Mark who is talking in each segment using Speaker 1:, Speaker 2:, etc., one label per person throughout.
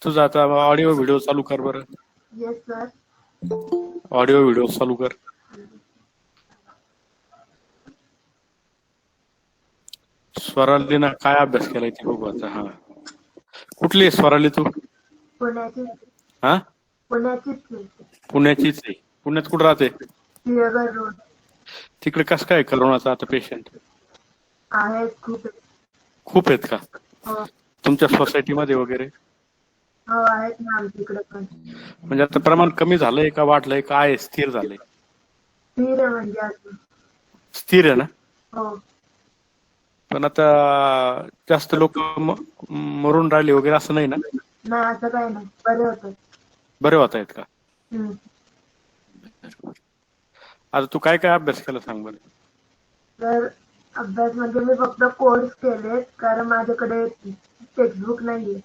Speaker 1: तुझा आता audio video चालू कर बरं.
Speaker 2: Yes sir.
Speaker 1: ऑडिओ व्हिडिओ चालू कर. स्वराली ना काय अभ्यास केलाय ते बघू आता. हा, कुठली आहे स्वराली तू?
Speaker 2: पुण्याची.
Speaker 1: हा,
Speaker 2: पुण्याचीच
Speaker 1: पुण्याचीच आहे. पुण्यात कुठं राहते?
Speaker 2: सिंहगड रोड.
Speaker 1: तिकडे कसं काय करोनाचा आता पेशंट?
Speaker 2: आहेत खूप.
Speaker 1: खूप आहेत का?
Speaker 2: हो
Speaker 1: तुमच्या सोसायटीमध्ये वगैरे?
Speaker 2: हो आहेत ना आमच्याकडे पण.
Speaker 1: म्हणजे आता प्रमाण कमी झालंय का वाढलंय का आहे स्थिर झालंय?
Speaker 2: स्थिर आहे म्हणजे अजून.
Speaker 1: स्थिर आहे ना?
Speaker 2: हो.
Speaker 1: पण आता जास्त लोक मरून राहिले वगैरे असं नाही ना?
Speaker 2: नाही असं काही नाही, बरे होतं.
Speaker 1: बरे होत आहेत का?
Speaker 2: हम्म.
Speaker 1: आता तू काय काय अभ्यास केला सांग बरं.
Speaker 2: तर अभ्यास म्हणजे मी फक्त कोर्स केलेत, कारण माझ्याकडे टेक्स्टबुक नाहीये.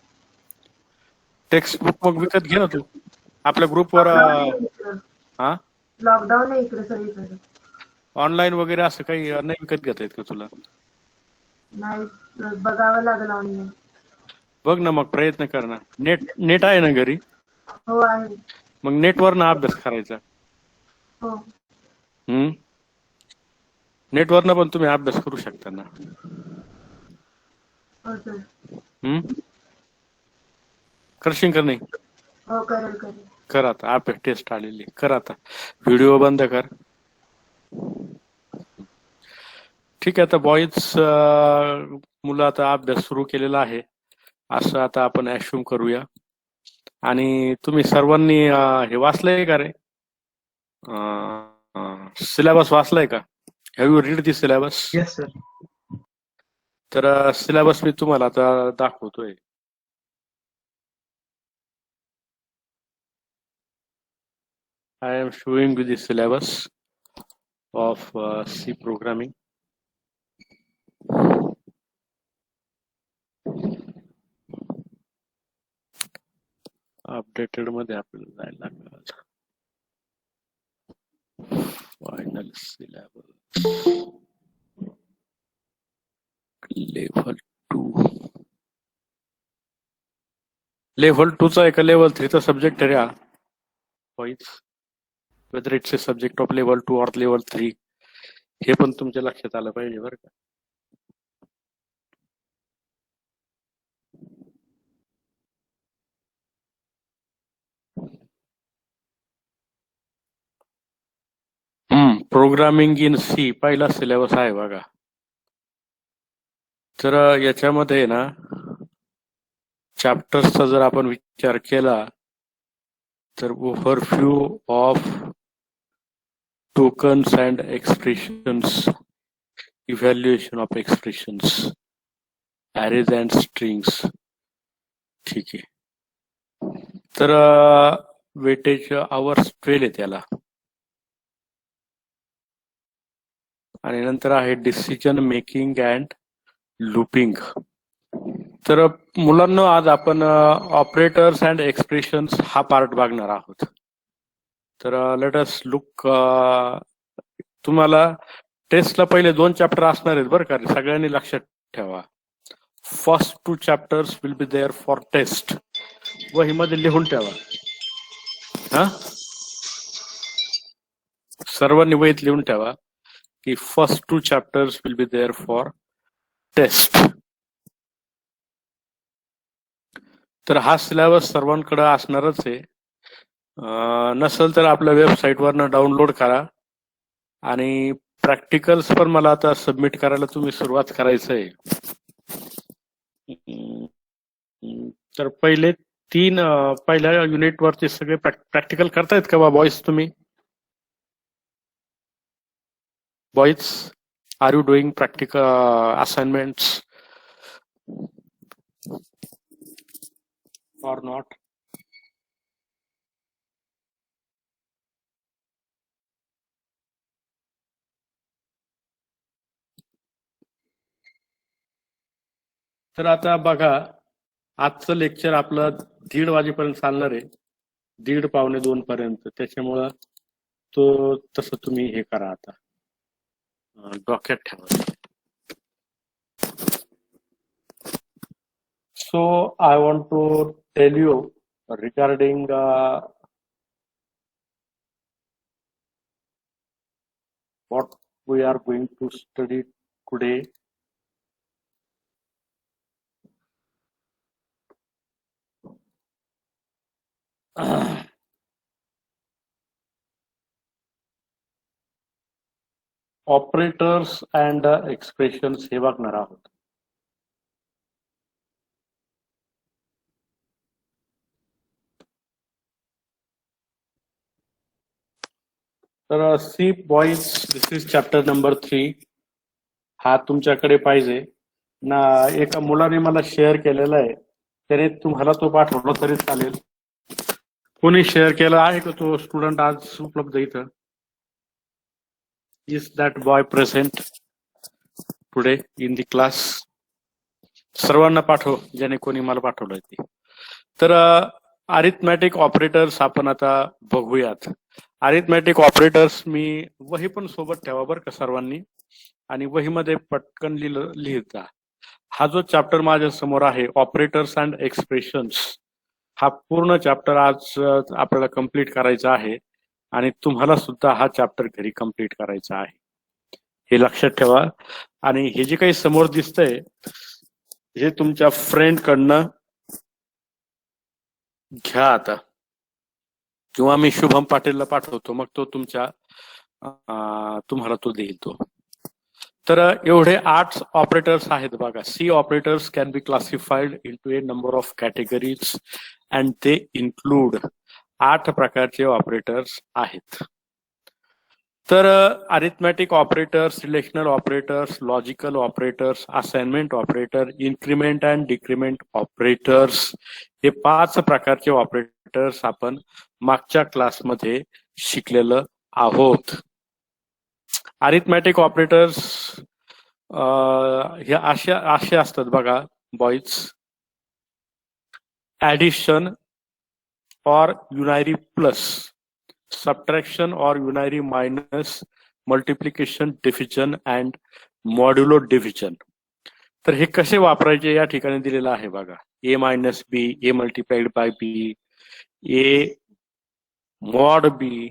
Speaker 1: टेक्स्ट बुक मग विकत घे ना तू. आपल्या ग्रुपवर
Speaker 2: लॉकडाऊन आहे इकडं.
Speaker 1: हा,
Speaker 2: लॉकडाऊन आहे इकडे सगळीकडे.
Speaker 1: ऑनलाईन वगैरे असं काही नाही विकत घेता येत का तुला?
Speaker 2: नाही, बघावं लागलं ऑनलाईन.
Speaker 1: बघ ना, मग प्रयत्न कर ना. नेट नेट आहे ना घरी?
Speaker 2: हो आहे.
Speaker 1: मग नेटवर ना अभ्यास करायचा.
Speaker 2: हो.
Speaker 1: हम्म, नेटवरनं पण तुम्ही अभ्यास करू शकता ना.
Speaker 2: हो सर.
Speaker 1: करशील का नाही?
Speaker 2: हो करेल करेल.
Speaker 1: कर आता, अभ्यास टेस्ट आलेली कर आता. व्हिडिओ बंद कर. ठीक आहे, आता बॉईज मुलं आता अभ्यास सुरू केलेला आहे असं आता आपण ऍश्युम करूया. आणि तुम्ही सर्वांनी हे वाचलंय का रे? सिलेबस वाचलाय का? Have you read the syllabus?
Speaker 3: Yes sir.
Speaker 1: तर सिलेबस मी तुम्हाला आता दाखवतोय. I am showing you the syllabus of C programming. Updated मध्ये आपल्याला जायला लागणार. Final syllabus level 2. लेवल 2 चा आहे का लेवल 3 चा सब्जेक्ट आहे? Whether it's a subject of level 2 और लेवल 3 हे पण तुमच्या लक्षात आलं पाहिजे बरं का. प्रोग्रामिंग इन सी पहिला सिलेबस आहे बघा. तर याच्यामध्ये ना चॅप्टर्सचा जर आपण विचार केला तर overview of tokens and expressions, evaluation of expressions, arrays and strings. ठीक आहे. तर वेटेज आवर्स 12 आहे त्याला. आणि नंतर आहे डिसिजन मेकिंग अँड लूपिंग. तर मुलांना आज आपण ऑपरेटर्स अँड एक्सप्रेशन्स हा पार्ट बघणार आहोत. तर लेट अस लुक. तुम्हाला टेस्टला पहिले 2 चॅप्टर असणार आहेत बरं का, सगळ्यांनी लक्षात ठेवा. First 2 chapters will be there for test. वहीमध्ये लिहून ठेवा. हा, सर्वांनी वहीत लिहून ठेवा की first 2 chapters will be there for test. तर हा सिलेबस सर्वांकडे असणारच आहे. नसेल तर आपल्या वेबसाईटवरनं डाउनलोड करा. आणि प्रॅक्टिकल्स पण मला आता सबमिट करायला तुम्ही सुरुवात करायचं आहे. तर पहिले 3 पहिल्या युनिट वरती सगळे प्रॅक्टिकल करतायत का बॉईज तुम्ही? Boys, are you doing practical assignments or not? तर आता बघा, आजचं लेक्चर आपलं 1:30 वाजेपर्यंत चालणार आहे. 1:30 पावणे 2 पर्यंत. त्याच्यामुळं तो तसं तुम्ही हे करा आता, डोक्यात ठेवा. So I want to tell you regarding what we are going to study today. Operators and expressions हे बघणार आहोत. तर see boys, this is chapter number 3. हा तुमच्याकडे पाहिजे ना. एका मुलाने मला शेअर केलेला आहे, त्याने तुम्हाला तो पाठवला तरी चालेल. कोणी शेअर केला आहे का तो स्टुडंट आज उपलब्ध इथं? Is that boy present today in the class? सर्वांना पाठव ज्याने कोणी मला पाठवलंय ते. तर अरिथमॅटिक ऑपरेटर्स आपण आता बघूयात. अरिथमॅटिक ऑपरेटर्स मी वही पण सोबत ठेवा बरं का सर्वांनी, आणि वहीमध्ये पटकन लिहिता. हा जो चॅप्टर माझ्या समोर आहे, ऑपरेटर्स अँड एक्सप्रेशन्स, हा पूर्ण चॅप्टर आज आपल्याला कम्प्लीट करायचा आहे, आणि तुम्हाला सुद्धा हा चॅप्टर घरी कम्प्लीट करायचा आहे, हे लक्षात ठेवा. आणि हे जे काही समोर दिसतंय हे तुमच्या फ्रेंड कडनं घ्या आता, किंवा मी शुभम पाटीलला पाठवतो, मग तो तुम्हाला तो देईल तो. तर एवढे 8 ऑपरेटर्स आहेत बघा. C operators can be classified into a number of categories and ते इन्क्लूड 8 प्रकारचे ऑपरेटर्स आहेत. तर arithmetic operators, relational operators, logical operators, assignment operator, increment and decrement operators, हे 5 प्रकारचे ऑपरेटर्स आपण मागच्या क्लासमध्ये शिकलेलं आहोत. अरिथमॅटिक ऑपरेटर्स हे असे असतात बघा बॉईज. ऍडिशन और युनारी प्लस, सबट्रॅक्शन और unary minus, multiplication, division and modulo division. तर हे कसे वापरायचे या ठिकाणी दिलेलं आहे बघा. A minus B, A multiplied by B, A mod B,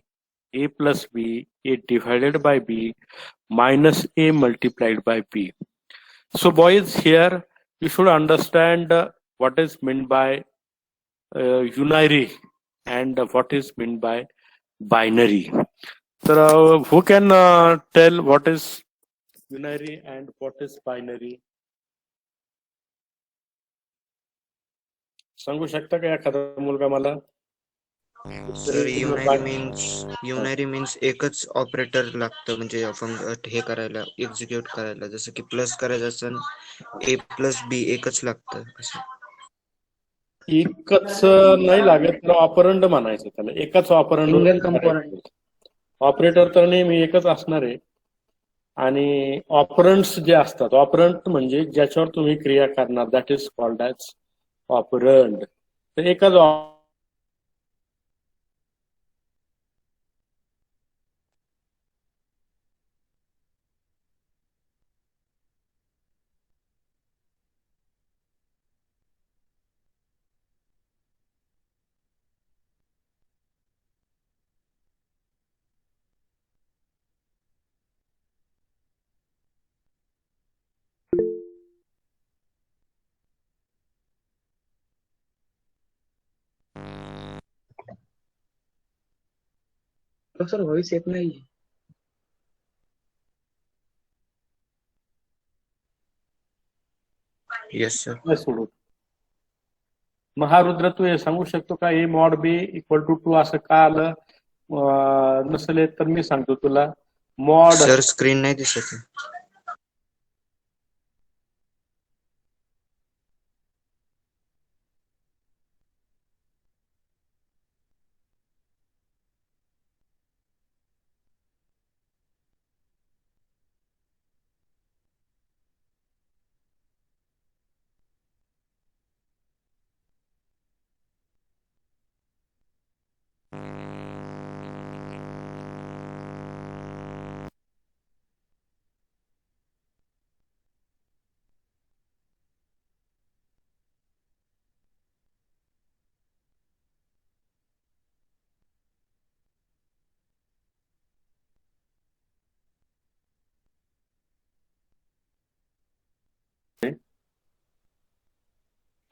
Speaker 1: a plus b, a divided by b, minus a multiplied by b. So boys, here you should understand what is meant by unary and what is meant by binary. So who can tell what is unary and what is binary? सांगू शकता का एखादा मुलगा मला?
Speaker 3: Sir युनारी means एकच operator लागतं, म्हणजे आपण हे करायला, एक्झिक्यूट करायला. जसं की प्लस करायचं असेल ए प्लस बी एकच लागतं असं.
Speaker 1: एकच नाही लागत, त्याला ऑपरंड म्हणायचं. त्याला एकच ऑपरंड. ऑपरेटर तर नेहमी एकच असणार आहे. आणि ऑपरंट्स जे असतात, ऑपरंट म्हणजे ज्याच्यावर तुम्ही क्रिया करणार, that is called as operand. तर एकच
Speaker 3: सर व्हॉइस येत नाही. Yes sir.
Speaker 1: सोडून महारुद्र, तू हे सांगू शकतो का ए मॉड बी इक्वल टू 2 असं का आलं? नसेल तर मी सांगतो तुला. मॉड
Speaker 3: सर स्क्रीन नाही दिसत.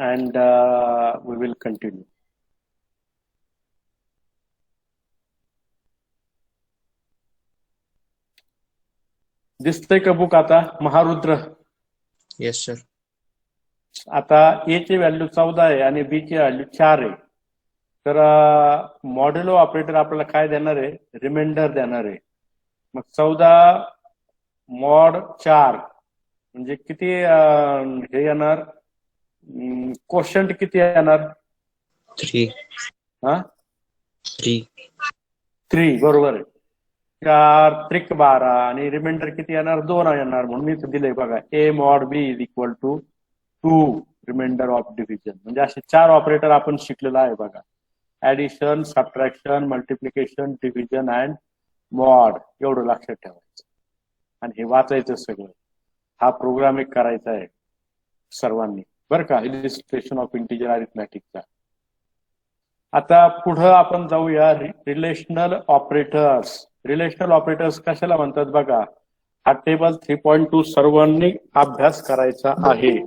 Speaker 1: and we will continue. दिसतंय का बुक आता महारुद्र?
Speaker 3: Yes sir.
Speaker 1: आता ए ची व्हॅल्यू 14 आहे आणि बी ची व्हॅल्यू 4 आहे. तर मॉड्युलो ऑपरेटर आपल्याला काय देणार आहे? रिमाइंडर देणार आहे. मग 14 मॉड 4 म्हणजे किती हे येणार? क्वोशंट किती येणार?
Speaker 3: 3.
Speaker 1: हा
Speaker 3: 3
Speaker 1: बरोबर आहे. 4 त्रिक 12 आणि रिमाइंडर किती येणार? 2 येणार. म्हणून मी दिलंय बघा A mod B is equal to 2 remainder of division. म्हणजे असे 4 ऑपरेटर आपण शिकलेलो आहे बघा. Addition, subtraction, multiplication, division and mod. एवढं लक्षात ठेवायचं आणि हे वाचायचं सगळं. हा प्रोग्राम एक करायचा आहे सर्वांनी बरं का, इलिस्ट्रेशन ऑफ इंटिजर अरिथमॅटिकचा. आता पुढं आपण जाऊया रिलेशनल ऑपरेटर्स. रिलेशनल ऑपरेटर्स कशाला म्हणतात बघा. हा टेबल 3.2 सर्वांनी अभ्यास करायचा आहे.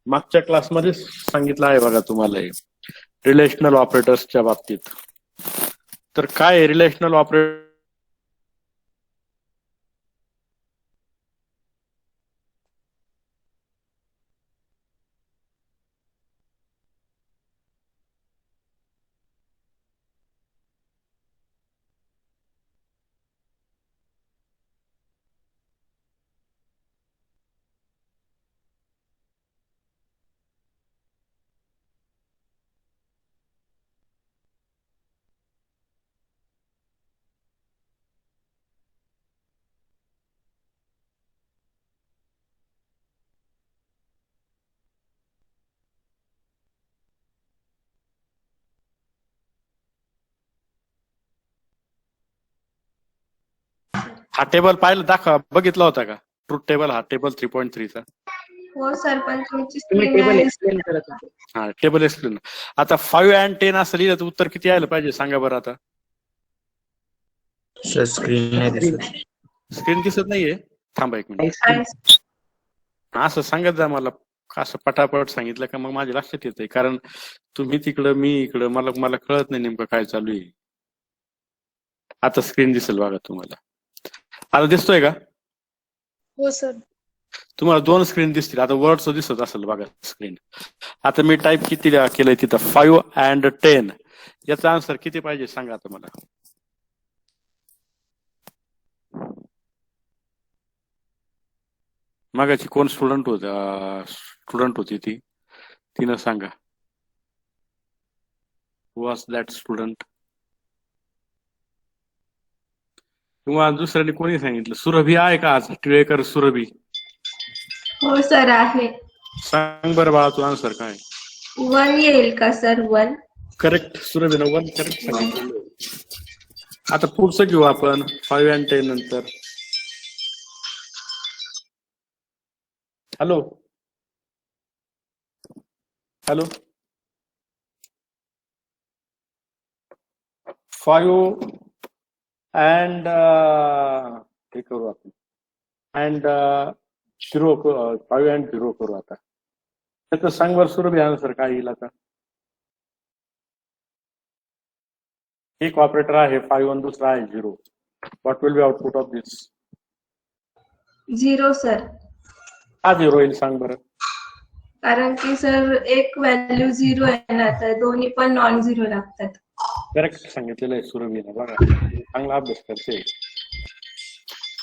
Speaker 1: मागच्या क्लासमध्ये सांगितलं आहे बघा तुम्हाला हे रिलेशनल ऑपरेटर्सच्या बाबतीत. तर काय रिलेशनल ऑपरेटर? हा टेबल पाहिलं दाखवा, बघितला होता का ट्रूथ टेबल? हा टेबल 3.3 चा.
Speaker 2: हो सर, पण तुमची
Speaker 4: तुम्ही टेबल एक्सप्लेन करत होते.
Speaker 1: हा टेबल एक्सप्लेन. आता 5 and 10 असं लिहिलं तर उत्तर किती यायला पाहिजे सांगा बरं आता.
Speaker 3: सर स्क्रीन नाही दिसत.
Speaker 1: स्क्रीन दिसत नाहीये? थांबा एक मिनिट. असं सांगत जा मला, असं पटापट सांगितलं का मग माझ्या लक्षात येतंय. कारण तुम्ही तिकडं मी इकडं, मला कळत नाही नेमकं काय चालू आहे. आता स्क्रीन दिसेल बघा तुम्हाला. आता दिसतोय का?
Speaker 2: हो सर.
Speaker 1: तुम्हाला 2 स्क्रीन दिसतील. आता वर्डचं दिसत असेल बघा स्क्रीन. आता मी टाईप किती केलंय तिथं 5 and 10. याचा आन्सर किती पाहिजे सांगा आता मला. मगाची कोण स्टुडंट होती ती? तिनं सांगा. Was that student? किंवा दुसऱ्याने कोणी सांगितलं? सुरभी आहे का आज? टिळेकर सुरभी.
Speaker 2: हो सर आहे.
Speaker 1: सांग बरं बाळा तू आन्सर काय?
Speaker 2: 1 येईल का सर? 1
Speaker 1: करेक्ट. सुरभीनं 1 करेक्ट सांगितलं. आता पुढचं घेऊ आपण 5 and 10 नंतर. हॅलो 5 and हे करू आपण and 0 5 and 0 करू. आता त्याचं सांग बरं सुरभी आन्सर काय येईल आता. एक ऑपरेटर आहे 5 आणि दुसरा आहे 0. What will B output of this?
Speaker 2: 0 sir.
Speaker 1: हा 0 येईल सांग बरं.
Speaker 2: कारण की सर एक व्हॅल्यू 0 आहे ना, तर दोन्ही पण नॉन 0 लागतात.
Speaker 1: करेक्ट सांगितलेलं आहे सुरभीनं. बघा चांगला अभ्यास करते.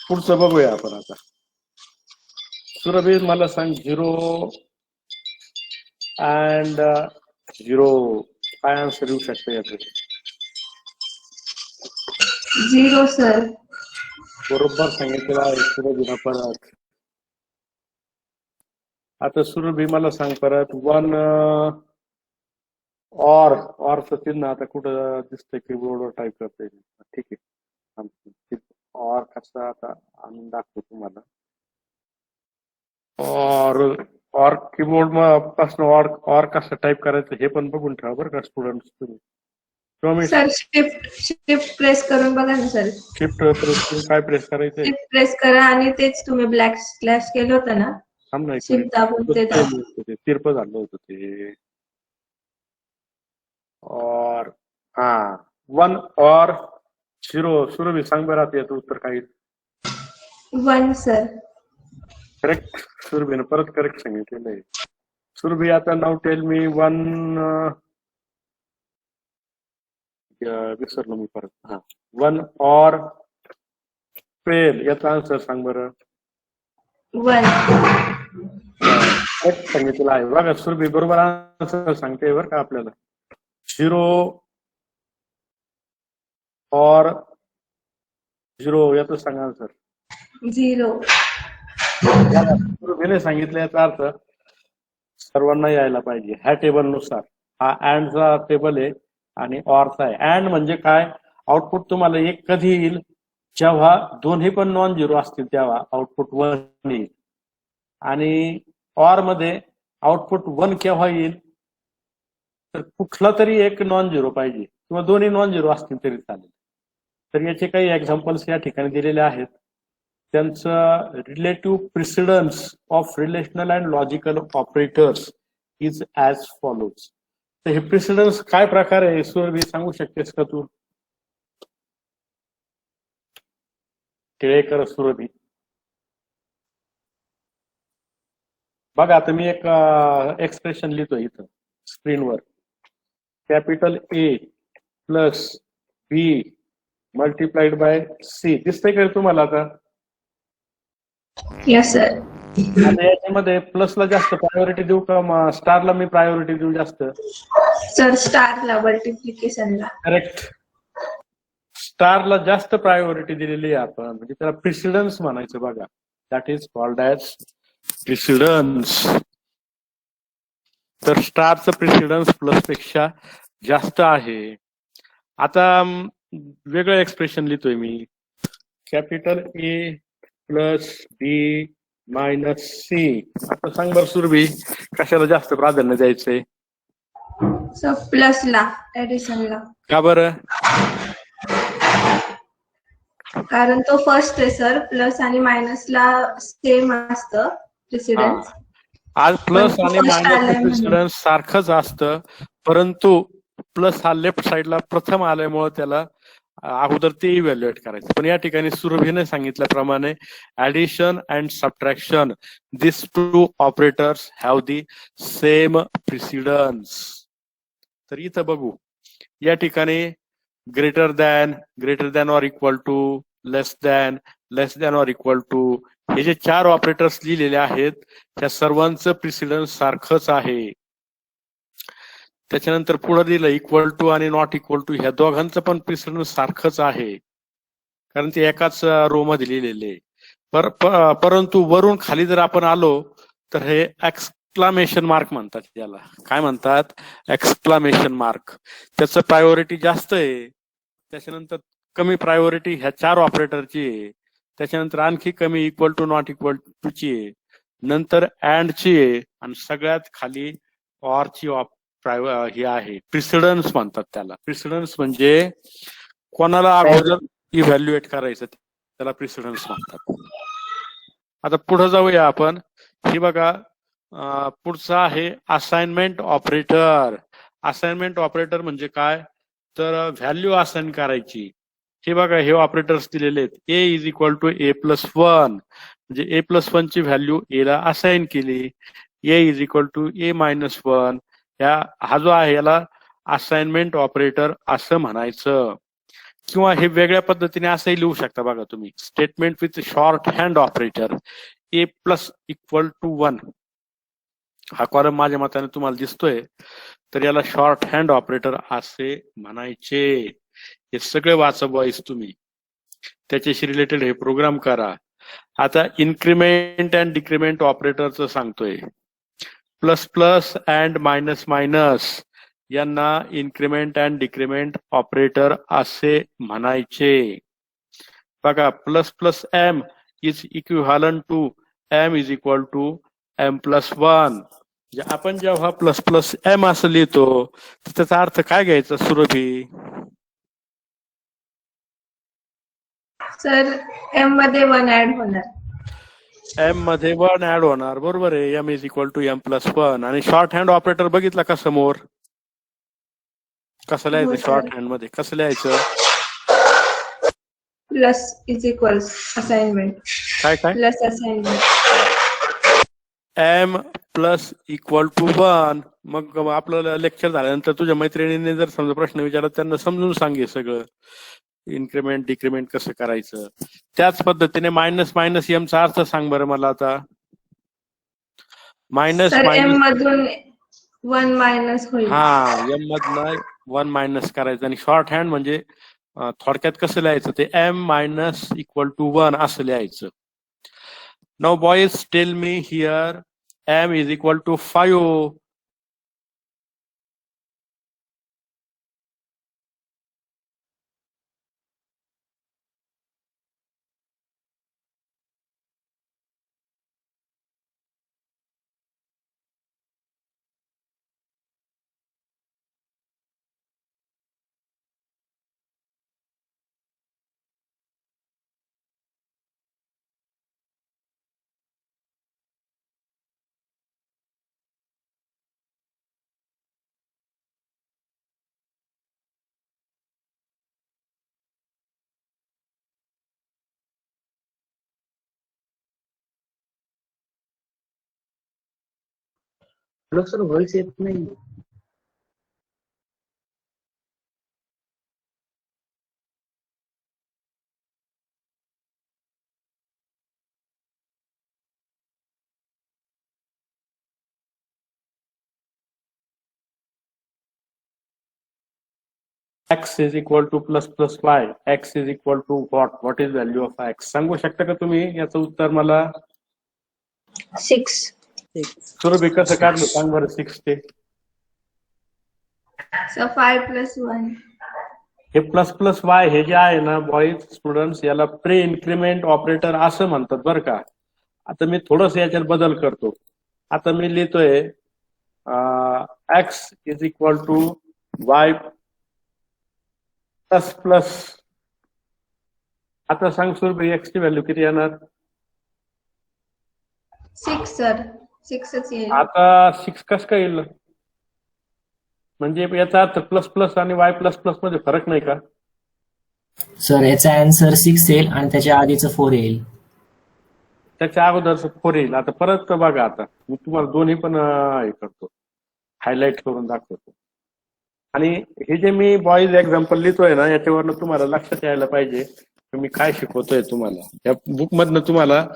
Speaker 1: पुढचं बघूया आपण आता. सुरभी मला सांग 0 and 0 काय आन्सर येऊ शकतं याचं?
Speaker 2: 0 सर.
Speaker 1: बरोबर सांगितलेलं आहे सुरभीनं परत. आता सुरभी मला सांग परत 1 ऑरचं चिन्ह आता कुठं दिसतंय? कीबोर्डवर टाईप करते. ठीक आहे. ऑर कसा आता आणून दाखवतो तुम्हाला. ऑर कीबोर्ड पासून ऑर कसं टाईप करायचं हे पण बघून ठेवा बरं का स्टुडंट तुम्ही.
Speaker 2: सर शिफ्ट प्रेस करून बघा ना सर.
Speaker 1: शिफ्ट प्रेस काय प्रेस करायचंय?
Speaker 2: शिफ्ट प्रेस करा आणि तेच तुम्ही ब्लॅक स्लॅश केलं होतं ना, शिफ्ट दाबून ते
Speaker 1: तिरप झालं होतं ते. और हा 1 और 0. सुरभी सांग बरं आता याचं उत्तर काय?
Speaker 2: 1 सर.
Speaker 1: करेक्ट. सुरभीनं परत करेक्ट सांगितलेलं आहे. सुरभी आता नाव टेल मी 1 विसरलो मी परत. हा 1 और 12 याचा आन्सर सांग बरं.
Speaker 2: 1.
Speaker 1: करेक्ट सांगितलेलं आहे बघा. सुरभी बरोबर आन्सर सांगते बरं का आपल्याला. 0 और 0 याचं सांग आन्सर.
Speaker 2: 0.
Speaker 1: सुरभीने सांगितलं याचा अर्थ सर्वांना यायला पाहिजे. ह्या टेबल नुसार हा अँडचा टेबल आहे आणि ऑरचा आहे. अँड म्हणजे काय? आउटपुट तुम्हाला एक कधी येईल? जेव्हा दोन्ही पण नॉन झिरो असतील तेव्हा आउटपुट 1 येईल. आणि ऑर मध्ये आउटपुट 1 केव्हा येईल? तर कुठला तरी एक नॉन झिरो पाहिजे किंवा दोन्ही नॉन झिरो असतील तरी चालेल. तर याचे काही एक्झाम्पल्स या ठिकाणी दिलेले आहेत. त्यांचं relative precedence of relational and logical operators is as follows. तर हे प्रिसिडन्स काय प्रकार आहे सुरभी सांगू शकतेस का तू? टिळेकर सुरभी. बघा आता मी एक एक्सप्रेशन लिहितो इथं स्क्रीनवर. Capital A plus B multiplied by C. दिसतंय का तुम्हाला आता?
Speaker 2: Yes sir.
Speaker 1: आता याच्यामध्ये प्लसला जास्त प्रायोरिटी देऊ का स्टारला मी प्रायोरिटी देऊ जास्त?
Speaker 2: सर स्टारला मल्टिप्लिकेशनला.
Speaker 1: करेक्ट. स्टारला जास्त प्रायोरिटी दिलेली आहे आपण, म्हणजे त्याला प्रिसिडन्स म्हणायचं बघा. That is called as precedence. तर स्टारचं प्रिसिडन्स प्लस पेक्षा जास्त आहे. आता वेगळं एक्सप्रेशन लिहितोय मी. Capital A plus B minus C. आता सांग बरं सुरभी कशाला जास्त प्राधान्य द्यायचंय?
Speaker 2: सर प्लसला ऍडिशनला.
Speaker 1: का बरं?
Speaker 2: कारण तो फर्स्ट आहे सर. प्लस आणि मायनसला सेम असतं प्रेसिडेंस.
Speaker 1: आज प्लस
Speaker 2: पण
Speaker 1: आणि
Speaker 2: first
Speaker 1: मायनस
Speaker 2: आलंय म्हणून.
Speaker 1: प्रेसिडन्स सारखंच असतं, परंतु प्लस हा लेफ्ट साइडला प्रथम आल्यामुळे त्याला अगोदर ते इव्हॅल्युएट करायचं. पण या ठिकाणी सुरभीने सांगितल्याप्रमाणे addition and subtraction this two operators have the same precedence. तर इथं बघू या ठिकाणी greater than or equal to, less than or equal to, हे जे 4 ऑपरेटर्स लिहिलेले आहेत त्या सर्वांचं प्रिसिडन्स सारखंच आहे. त्याच्यानंतर पुढे दिलं इक्वल टू आणि नॉट इक्वल टू, ह्या दोघांचं पण प्रिसिडन्स सारखंच आहे कारण ते एकाच रो मध्ये लिहिलेले. परंतु वरून खाली जर आपण आलो तर हे एक्सक्लामेशन मार्क म्हणतात. याला काय म्हणतात? Exclamation mark. त्याचं प्रायोरिटी जास्त आहे. त्याच्यानंतर कमी प्रायोरिटी ह्या 4 ऑपरेटरची आहे. त्याच्यानंतर आणखी कमी equal to not equal to ची आहे. नंतर अँडची आहे आणि सगळ्यात खाली ऑरची ही आहे. प्रिसिडन्स म्हणतात त्याला. प्रिसिडन्स म्हणजे कोणाला अगोदर इव्हॅल्युएट करायचं त्याला प्रिसिडन्स म्हणतात. आता पुढे जाऊया आपण. हे बघा पुढचा आहे असाइनमेंट ऑपरेटर. असाइनमेंट ऑपरेटर म्हणजे काय? तर व्हॅल्यू असाइन करायची. हे बघा हे ऑपरेटर्स दिलेले आहेत. A is equal to A plus 1 म्हणजे ए प्लस 1 ची व्हॅल्यू ए ला असाइन केली. A is equal to A minus 1 हा जो आहे याला असाइनमेंट ऑपरेटर असं म्हणायचं. किंवा हे वेगळ्या पद्धतीने असंही लिहू शकता बघा तुम्ही. Statement with shorthand operator A plus equal to 1 हा कॉलम माझ्या मताने तुम्हाला दिसतोय. तर याला शॉर्ट हँड ऑपरेटर असे म्हणायचे. हे सगळे वाचा बॉईस तुम्ही. त्याच्याशी रिलेटेड हे प्रोग्राम करा. आता इन्क्रीमेंट अँड डिक्रीमेंट ऑपरेटरचं सांगतोय. Plus plus and minus minus यांना इन्क्रीमेंट अँड डिक्रीमेंट ऑपरेटर असे म्हणायचे. बघा plus plus M is equivalent to M is equal to M plus 1. आपण जेव्हा प्लस प्लस एम असं लिहितो तर त्याचा अर्थ काय घ्यायचा सुरभी?
Speaker 2: सर एम मध्ये 1 ऍड होणार.
Speaker 1: एम मध्ये 1 ऍड होणार. बरोबर आहे. M is equal to M plus 1. आणि शॉर्ट हँड ऑपरेटर बघितला का समोर? कसं
Speaker 5: हो
Speaker 1: लिहायचं
Speaker 5: सर.
Speaker 1: शॉर्ट हँड मध्ये कसं लिहायचं
Speaker 5: प्लस इज इक्वल्स असाइनमेंट.
Speaker 1: काय काय
Speaker 5: plus assignment.
Speaker 1: M plus equal to 1. मग आपलं लेक्चर झाल्यानंतर तुझ्या मैत्रिणीने जर समजा प्रश्न विचारला त्यांना समजून सांगे सगळं इन्क्रीमेंट डिक्रीमेंट कसं करायचं. त्याच पद्धतीने मायनस मायनस एम चा अर्थ सांग बरं मला आता. मायनस
Speaker 5: सर एम
Speaker 1: मायनस
Speaker 5: मधून 1 मायनस होईल.
Speaker 1: हा एम मधनं 1 मायनस करायचं आणि शॉर्ट हँड म्हणजे थोडक्यात कसं लिहायचं ते एम मायनस इक्वल टू 1 असं लिहायचं. Now boys tell me here M is equal to 5.
Speaker 4: Hello sir, voice येत नाही.
Speaker 1: x is equal to plus plus y. x is equal to what? What is value of x? सांगू शकता का तुम्ही याचं उत्तर मला?
Speaker 5: 6.
Speaker 1: सुरभी कसं काढलं सांग बरं 6 ते.
Speaker 5: Sir 5 plus 1.
Speaker 1: हे प्लस प्लस वाय हे जे आहे ना बॉईज स्टुडंट्स याला प्री इन्क्रीमेंट ऑपरेटर असं म्हणतात बरं का. आता मी थोडस याच्यात बदल करतो. आता मी लिहितोय x is equal to Y plus plus. आता सांग सुरभी x ची व्हॅल्यू किती येणार?
Speaker 5: 6 सर. 6च येईल.
Speaker 1: आता 6 कसं काय येईल? म्हणजे याचा अर्थ प्लस प्लस आणि वाय प्लस प्लस मध्ये फरक नाही का?
Speaker 6: सर याचा आन्सर 6 येईल आणि त्याच्या आधीचं 4 येईल.
Speaker 1: त्याच्या अगोदर 4 येईल. आता परत बघा, आता मी तुम्हाला दोन्ही पण हे करतो, हायलाइट करून दाखवतो. आणि हे जे मी बॉईज एक्झाम्पल लिहितोय ना याच्यावरनं तुम्हाला लक्षात यायला पाहिजे की मी काय शिकवतोय तुम्हाला. या बुक मधनं तुम्हाला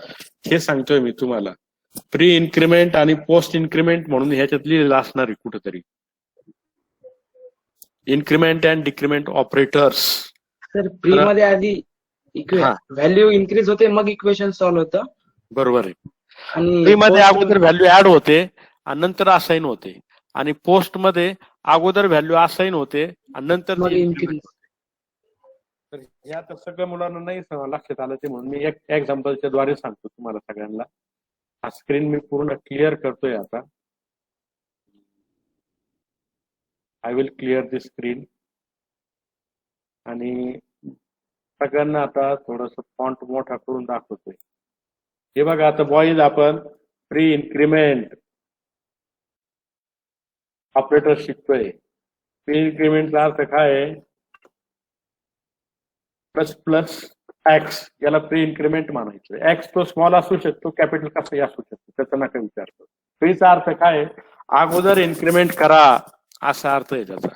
Speaker 1: हे सांगतोय मी तुम्हाला. प्री इन्क्रीमेंट आणि पोस्ट इन्क्रीमेंट म्हणून ह्याच्यात लिहिलेलं असणार आहे कुठेतरी. Increment and decrement operators.
Speaker 4: Sir pre मध्ये आधी
Speaker 1: हा.
Speaker 4: व्हॅल्यू इन्क्रीज होते मग इक्वेशन सॉल्व्ह होतं.
Speaker 1: बरोबर आहे.
Speaker 4: आणि
Speaker 1: प्री मध्ये अगोदर व्हॅल्यू ऍड होते आणि नंतर असाइन होते. आणि पोस्ट मध्ये अगोदर व्हॅल्यू असाइन होते आणि नंतर
Speaker 4: मग
Speaker 1: ती
Speaker 4: इन्क्रीज.
Speaker 1: increment होते. तर हे आता सगळ्या मुलांना नाही लक्षात आलं ते म्हणून मी एक एक्झाम्पलच्या द्वारे सांगतो तुम्हाला सगळ्यांना. हा स्क्रीन मी पूर्ण क्लिअर करतोय आता. I will clear the screen. आणि सगळ्यांना आता थोडस फॉन्ट मोठा करून दाखवतोय. हे बघा आता बॉईज आपण प्री इन्क्रीमेंट ऑपरेटर शिकतोय. प्री इन्क्रीमेंटचा अर्थ काय आहे? प्लस प्लस एक्स याला प्री इन्क्रीमेंट म्हणायचं. एक्स तो स्मॉल असू शकतो, कॅपिटल कसंही असू शकतो, त्याचा नका विचारतो. प्रीचा अर्थ काय आहे? अगोदर इन्क्रीमेंट करा असा अर्थ आहे त्याचा.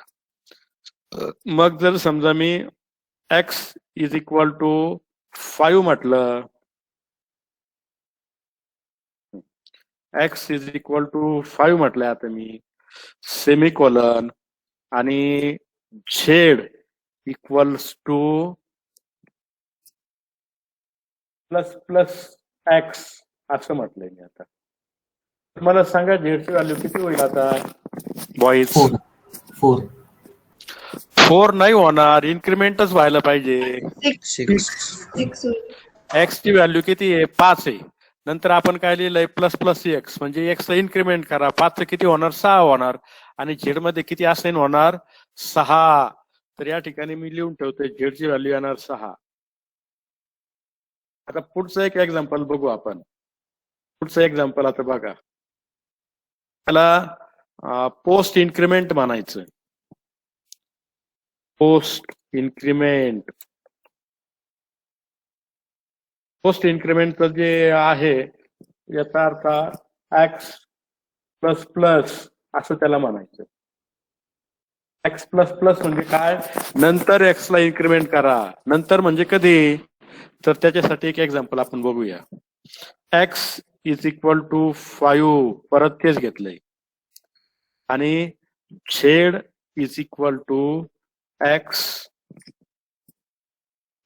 Speaker 1: मग जर समजा मी एक्स इज इक्वल टू 5 म्हटलं, एक्स इज इक्वल टू 5 म्हटलंय आता मी, सेमिकोलन आणि Z equals to plus plus x असं म्हटलंय मी. आता मला सांगा झेडची व्हॅल्यू किती होईल आता बॉईज?
Speaker 6: 4.
Speaker 1: 4 नाही होणार, इन्क्रीमेंटच व्हायला पाहिजे.
Speaker 3: 6.
Speaker 5: 6 होईल.
Speaker 1: एक्स ची व्हॅल्यू किती आहे? 5 आहे. नंतर आपण काय लिहिलंय? प्लस प्लस एक्स म्हणजे एक्स इन्क्रीमेंट करा. 5 किती होणार? 6 होणार. आणि झेड मध्ये किती असाइन होणार? 6. तर या ठिकाणी मी लिहून ठेवतोय झेडची व्हॅल्यू येणार 6. आता पुढचं एक एक्झाम्पल बघू आपण. पुढचं एक्झाम्पल आता बघा, त्याला पोस्ट इन्क्रीमेंट म्हणायचं. Post increment. पोस्ट इन्क्रीमेंटचं जे आहे याचा अर्थ एक्स प्लस प्लस असं त्याला म्हणायचं. एक्स प्लस प्लस म्हणजे काय, नंतर एक्स ला इन्क्रीमेंट करा. नंतर म्हणजे कधी, तर त्याच्यासाठी एक एक्झाम्पल आपण बघूया. एक्स इज इक्वल टू 5 परत तेच घेतलंय आणि Z is equal to X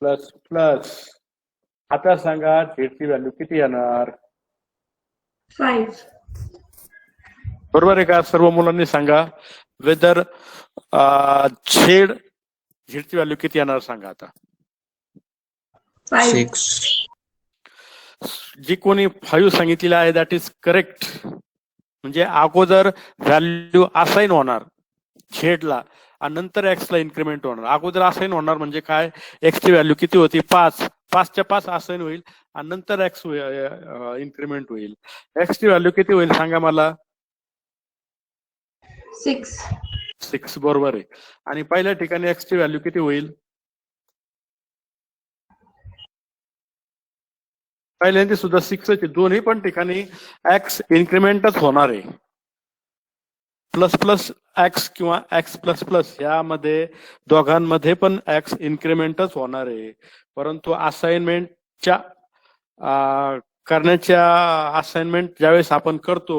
Speaker 1: plus plus. आता सांगा झेडची व्हॅल्यू किती येणार.
Speaker 5: 5.
Speaker 1: बरोबर आहे का. सर्व मुलांनी सांगा वेदर झेडची व्हॅल्यू किती येणार सांगा. आता
Speaker 5: 5.
Speaker 3: 6.
Speaker 1: जी कोणी 5 सांगितलेलं आहे दॅट इज करेक्ट. म्हणजे अगोदर व्हॅल्यू असाइन होणार झेडला आणि नंतर एक्स ला इन्क्रीमेंट होणार. अगोदर असाइन होणार म्हणजे काय, एक्स ची व्हॅल्यू किती होती 5, 5च्या 5 असाइन होईल आणि नंतर एक्स इन्क्रीमेंट होईल. एक्स ची व्हॅल्यू किती होईल सांगा मला.
Speaker 5: 6.
Speaker 1: 6 बरोबर आहे. आणि पहिल्या ठिकाणी एक्स ची व्हॅल्यू किती होईल. पहिल्यांदा सुद्धा 6 ची. दोन्ही पण ठिकाणी एक्स इन्क्रीमेंटच होणार आहे. प्लस प्लस एक्स किंवा एक्स प्लस प्लस यामध्ये दोघांमध्ये पण एक्स इन्क्रीमेंटच होणार आहे. परंतु असाइनमेंटच्या करण्याच्या असाइनमेंट ज्यावेळेस आपण करतो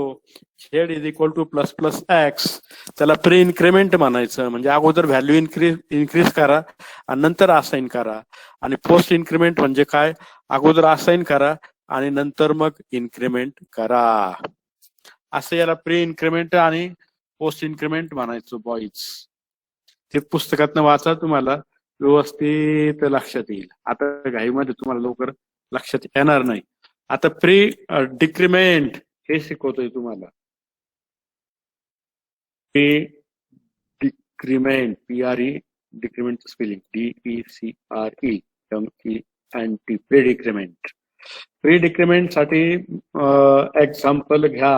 Speaker 1: Z is equal to plus plus x, त्याला प्री इन्क्रीमेंट म्हणायचं. म्हणजे अगोदर व्हॅल्यू इन्क्रीज करा आणि नंतर असाइन करा. आणि पोस्ट इन्क्रीमेंट म्हणजे काय, अगोदर असाइन करा आणि नंतर मग इन्क्रीमेंट करा. असं याला प्री इन्क्रीमेंट आणि पोस्ट इन्क्रीमेंट म्हणायचं बॉईज. ते पुस्तकातनं वाचा, तुम्हाला व्यवस्थित लक्षात येईल. आता घाईमध्ये तुम्हाला लवकर लक्षात येणार नाही. आता प्री डिक्रीमेंट हे शिकवतोय तुम्हाला. Pre decrement, PRE decrement spelling DECREMENT, pre decrement. Pre decrement साठी एक्झाम्पल घ्या.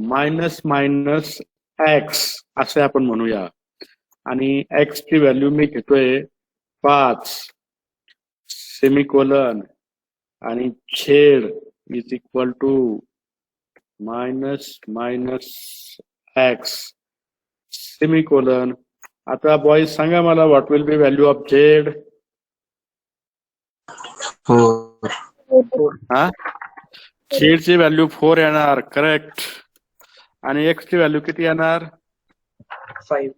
Speaker 1: मायनस मायनस एक्स असे आपण म्हणूया आणि एक्स ची व्हॅल्यू मी घेतोय 5 सेमिकोलन आणि Z is equal to minus minus X semicolon. आता बॉईज सांगा मला what will be value of Z.
Speaker 3: 4.
Speaker 1: हा, झेड ची व्हॅल्यू 4 येणार. करेक्ट. आणि एक्स ची व्हॅल्यू किती येणार.
Speaker 4: 5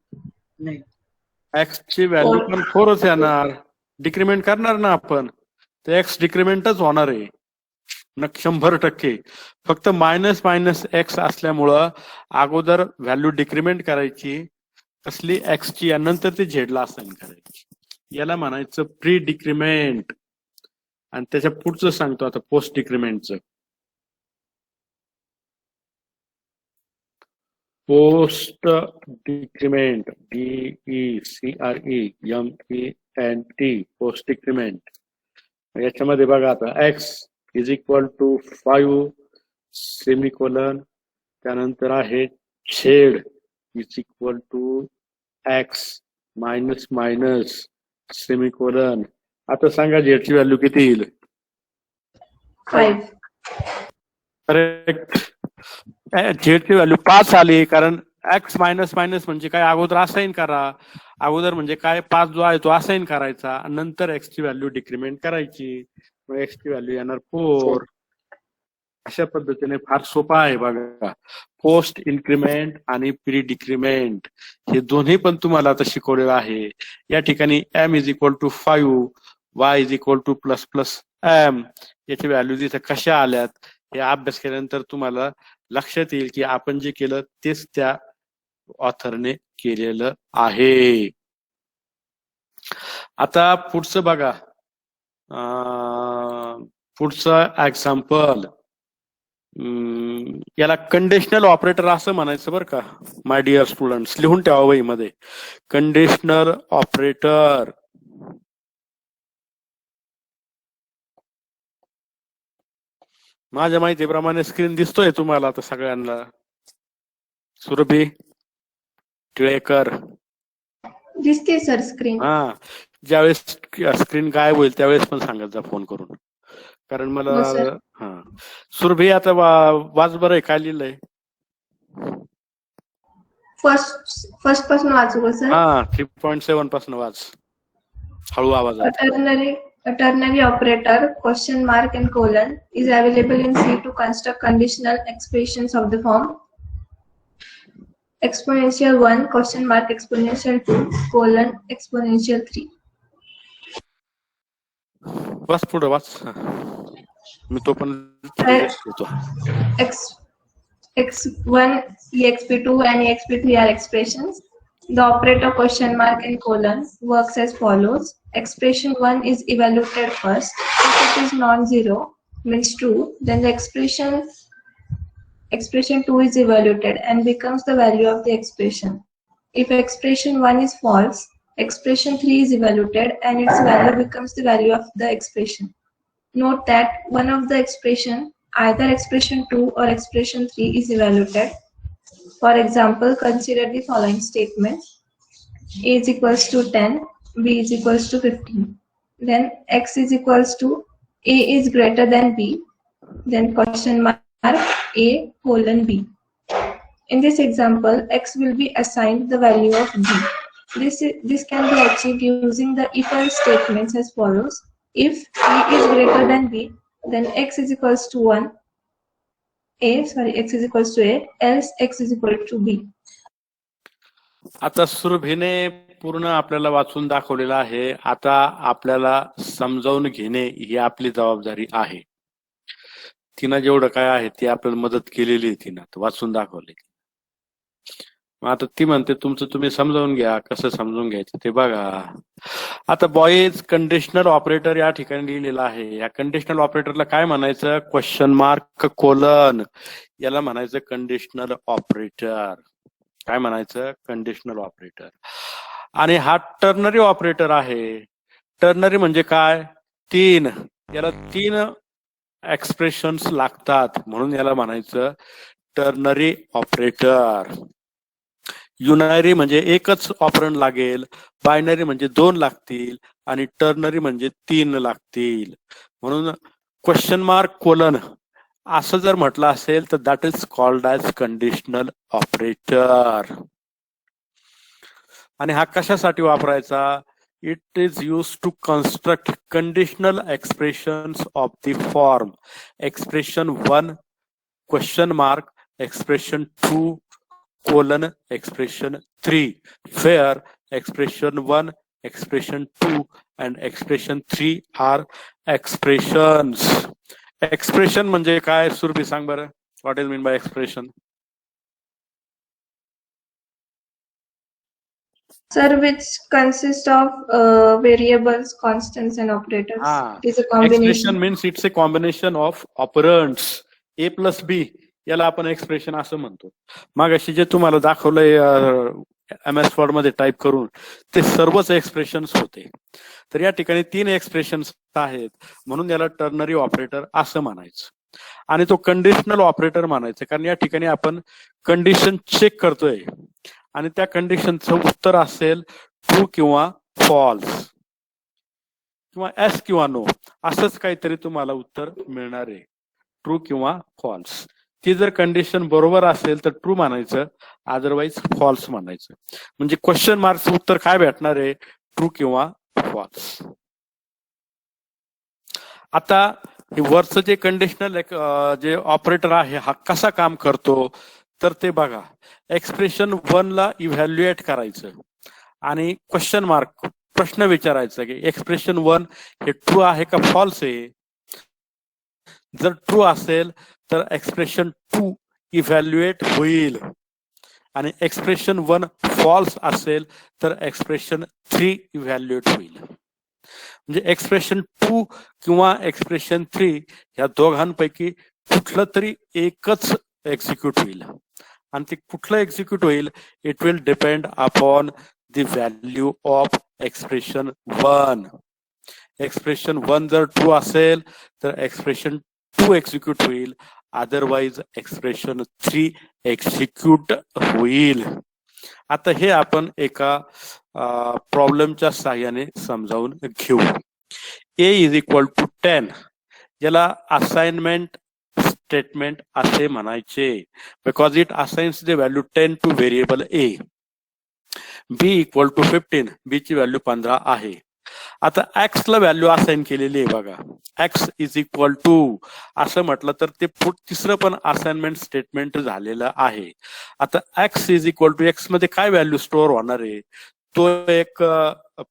Speaker 4: नाही.
Speaker 1: एक्स ची व्हॅल्यू पण 4च येणार. डिक्रीमेंट करणार ना आपण, तर एक्स डिक्रीमेंटच होणार आहे 100%. फक्त मायनस मायनस एक्स असल्यामुळं अगोदर व्हॅल्यू डिक्रीमेंट करायची कसली, एक्स ची, नंतर ती झेडला असाइन करायची. याला म्हणायचं प्री डिक्रीमेंट. आणि त्याच्या पुढचं सांगतो आता पोस्ट डिक्रीमेंटचं. Post decrement DECREMENT, post decrement. याच्यामध्ये बघा आता X is equal to 5 semicolon, त्यानंतर आहे Z is equal to X minus minus semicolon. आता सांगा झेडची व्हॅल्यू किती येईल.
Speaker 5: 5.
Speaker 1: करेक्ट. झेडची व्हॅल्यू 5 आली कारण एक्स मायनस मायनस म्हणजे काय, अगोदर असाइन करा. अगोदर म्हणजे काय, 5 जो आहे तो असाइन करायचा आणि नंतर एक्स ची व्हॅल्यू डिक्रीमेंट करायची. मग एक्स ची व्हॅल्यू येणार 4. अशा पद्धतीने फार सोपा आहे बघा. पोस्ट इन्क्रीमेंट आणि प्री डिक्रीमेंट हे दोन्ही पण तुम्हाला आता शिकवलेलं आहे. या ठिकाणी m is equal to 5, y is equal to plus plus m, याची व्हॅल्यू तिथे कशा आल्यात हे अभ्यास केल्यानंतर तुम्हाला लक्षात येईल की आपण जे केलं तेच त्या ऑथरने केलेलं आहे. आता पुढचं बघा. पुढचं एक्झाम्पल, याला कंडिशनल ऑपरेटर असं म्हणायचं बरं का माय डिअर स्टुडंट्स. लिहून ठेवा वहीमध्ये. Conditional operator. माझ्या माहितीप्रमाणे स्क्रीन दिसतोय तुम्हाला आता सगळ्यांना. सुरभी टिळेकर.
Speaker 5: दिसते सर स्क्रीन.
Speaker 1: हा, ज्यावेळेस स्क्रीन गायब होईल त्यावेळेस पण सांगत जा फोन करून, कारण मला
Speaker 5: हो सर.
Speaker 1: हा. सुरभी आता वाच बरं आहे, काय लिहिलंय?
Speaker 5: फर्स्ट पासून वाचू का सर?
Speaker 1: हा, 3.7 पासून वाच हळू आवाजात.
Speaker 5: A ternary operator question mark and colon is available in C to construct conditional expressions of the form exponential 1 question mark exponential 2 colon exponential 3.
Speaker 1: वाच पुढे वाच. मी तो पण घेतो.
Speaker 5: X1, exp2 and exp3 are expressions. The operator question mark and colon works as follows. Expression 1 is evaluated first. If it is non-zero, means true, then the expression 2 is evaluated and becomes the value of the expression. If expression 1 is false, expression 3 is evaluated and its value becomes the value of the expression. Note that one of the expression, either expression 2 or expression 3 is evaluated. For example, consider the following statement. A is equals to 10, B is equals to 15. Then X is equals to A is greater than B. Then question mark A colon B. In this example, X will be assigned the value of B. This can be achieved using the if-else statements as follows. If A is greater than B, then X is equals to X is equals to A, else X is equal to B.
Speaker 1: आता सुरभीने पूर्ण आपल्याला वाचून दाखवलेलं आहे. आता आपल्याला समजावून घेणे ही आपली जबाबदारी आहे. तिनं जेवढं काय आहे ती आपल्याला मदत केलेली आहे, तिनं वाचून दाखवले. मग आता ती म्हणते तुमचं तुम्ही समजावून घ्या, कसं समजून घ्यायचं ते बघा. आता बॉयज कंडिशनल ऑपरेटर या ठिकाणी लिहिलेला आहे. या कंडिशनल ऑपरेटरला काय म्हणायचं? क्वेश्चन मार्क कोलन, याला म्हणायचं कंडिशनल ऑपरेटर. काय म्हणायचं? Conditional operator. आणि हा टर्नरी ऑपरेटर आहे. टर्नरी म्हणजे काय? 3. याला 3 एक्सप्रेशन्स लागतात म्हणून याला म्हणायचं टर्नरी ऑपरेटर. युनारी म्हणजे एकच ऑपरंड लागेल, बायनरी म्हणजे 2 लागतील आणि टर्नरी म्हणजे 3 लागतील. म्हणून क्वेश्चन मार्क कोलन असं जर म्हटलं असेल तर that is called as conditional operator. आणि हा कशासाठी वापरायचा? It is use to construct conditional expressions of the form expression 1 question mark expression 2 colon expression 3, where expression 1, expression 2 and expression 3 are expressions. Expression म्हणजे काय? सुरभी सांग बरं, what is mean by expression?
Speaker 5: Sir, which consists of variables, constants and operators. It is a combination.
Speaker 1: Expression means it's a combination of operands. A plus B याला आपण expression असं म्हणतो. मागाशी जे तुम्हाला दाखवलंय MS Word मध्ये टाईप करून ते सर्वच एक्सप्रेशन्स होते. तर या ठिकाणी 3 एक्सप्रेशन्स आहेत म्हणून याला टर्नरी ऑपरेटर असं म्हणायचं. आणि तो कंडिशनल ऑपरेटर म्हणायचं कारण या ठिकाणी आपण कंडिशन चेक करतोय आणि त्या कंडिशनचं उत्तर असेल ट्रू किंवा फॉल्स किंवा एस किंवा नो, असंच काहीतरी तुम्हाला उत्तर मिळणार आहे, ट्रू किंवा फॉल्स. ती जर कंडिशन बरोबर असेल तर ट्रू म्हणायचं, अदरवाईज फॉल्स म्हणायचं. म्हणजे क्वेश्चन मार्कचं उत्तर काय भेटणार आहे? ट्रू किंवा फॉल्स. आता हे वरचं जे कंडिशनल जे ऑपरेटर आहे हा कसा काम करतो तर ते बघा. एक्सप्रेशन 1 ला इव्हॅल्युएट करायचं आणि क्वेश्चन मार्क प्रश्न विचारायचा की एक्सप्रेशन 1 हे ट्रू आहे का फॉल्स आहे. जर ट्रू असेल तर एक्सप्रेशन 2 इव्हॅल्युएट होईल आणि एक्सप्रेशन 1 फॉल्स असेल तर एक्सप्रेशन 3 इव्हॅल्युएट होईल. म्हणजे एक्सप्रेशन 2 किंवा एक्सप्रेशन 3 या दोघांपैकी कुठलं तरी एकच एक्झिक्यूट होईल आणि ते कुठलं एक्झिक्यूट होईल it will depend upon the value of expression 1. Expression 1 जर ट्रू असेल तर एक्सप्रेशन 2 एक्झिक्यूट होईल, अदरवाईज एक्सप्रेशन 3 एक्झिक्यूट होईल. आता हे आपण एका प्रॉब्लेमच्या साहाय्याने समजावून घेऊ. A इज इक्वल टू 10 याला असाइनमेंट स्टेटमेंट असे म्हणायचे, because it assigns the value 10 to variable A. B equal to 15 B ची व्हॅल्यू 15 आहे. आता x ला व्हॅल्यू असाइन केलेली आहे बघा. x इज इक्वल टू असं म्हटलं तर ते तिसरं पण असाइनमेंट स्टेटमेंट झालेलं आहे. आता x is equal to x मध्ये काय व्हॅल्यू स्टोअर होणार आहे तो एक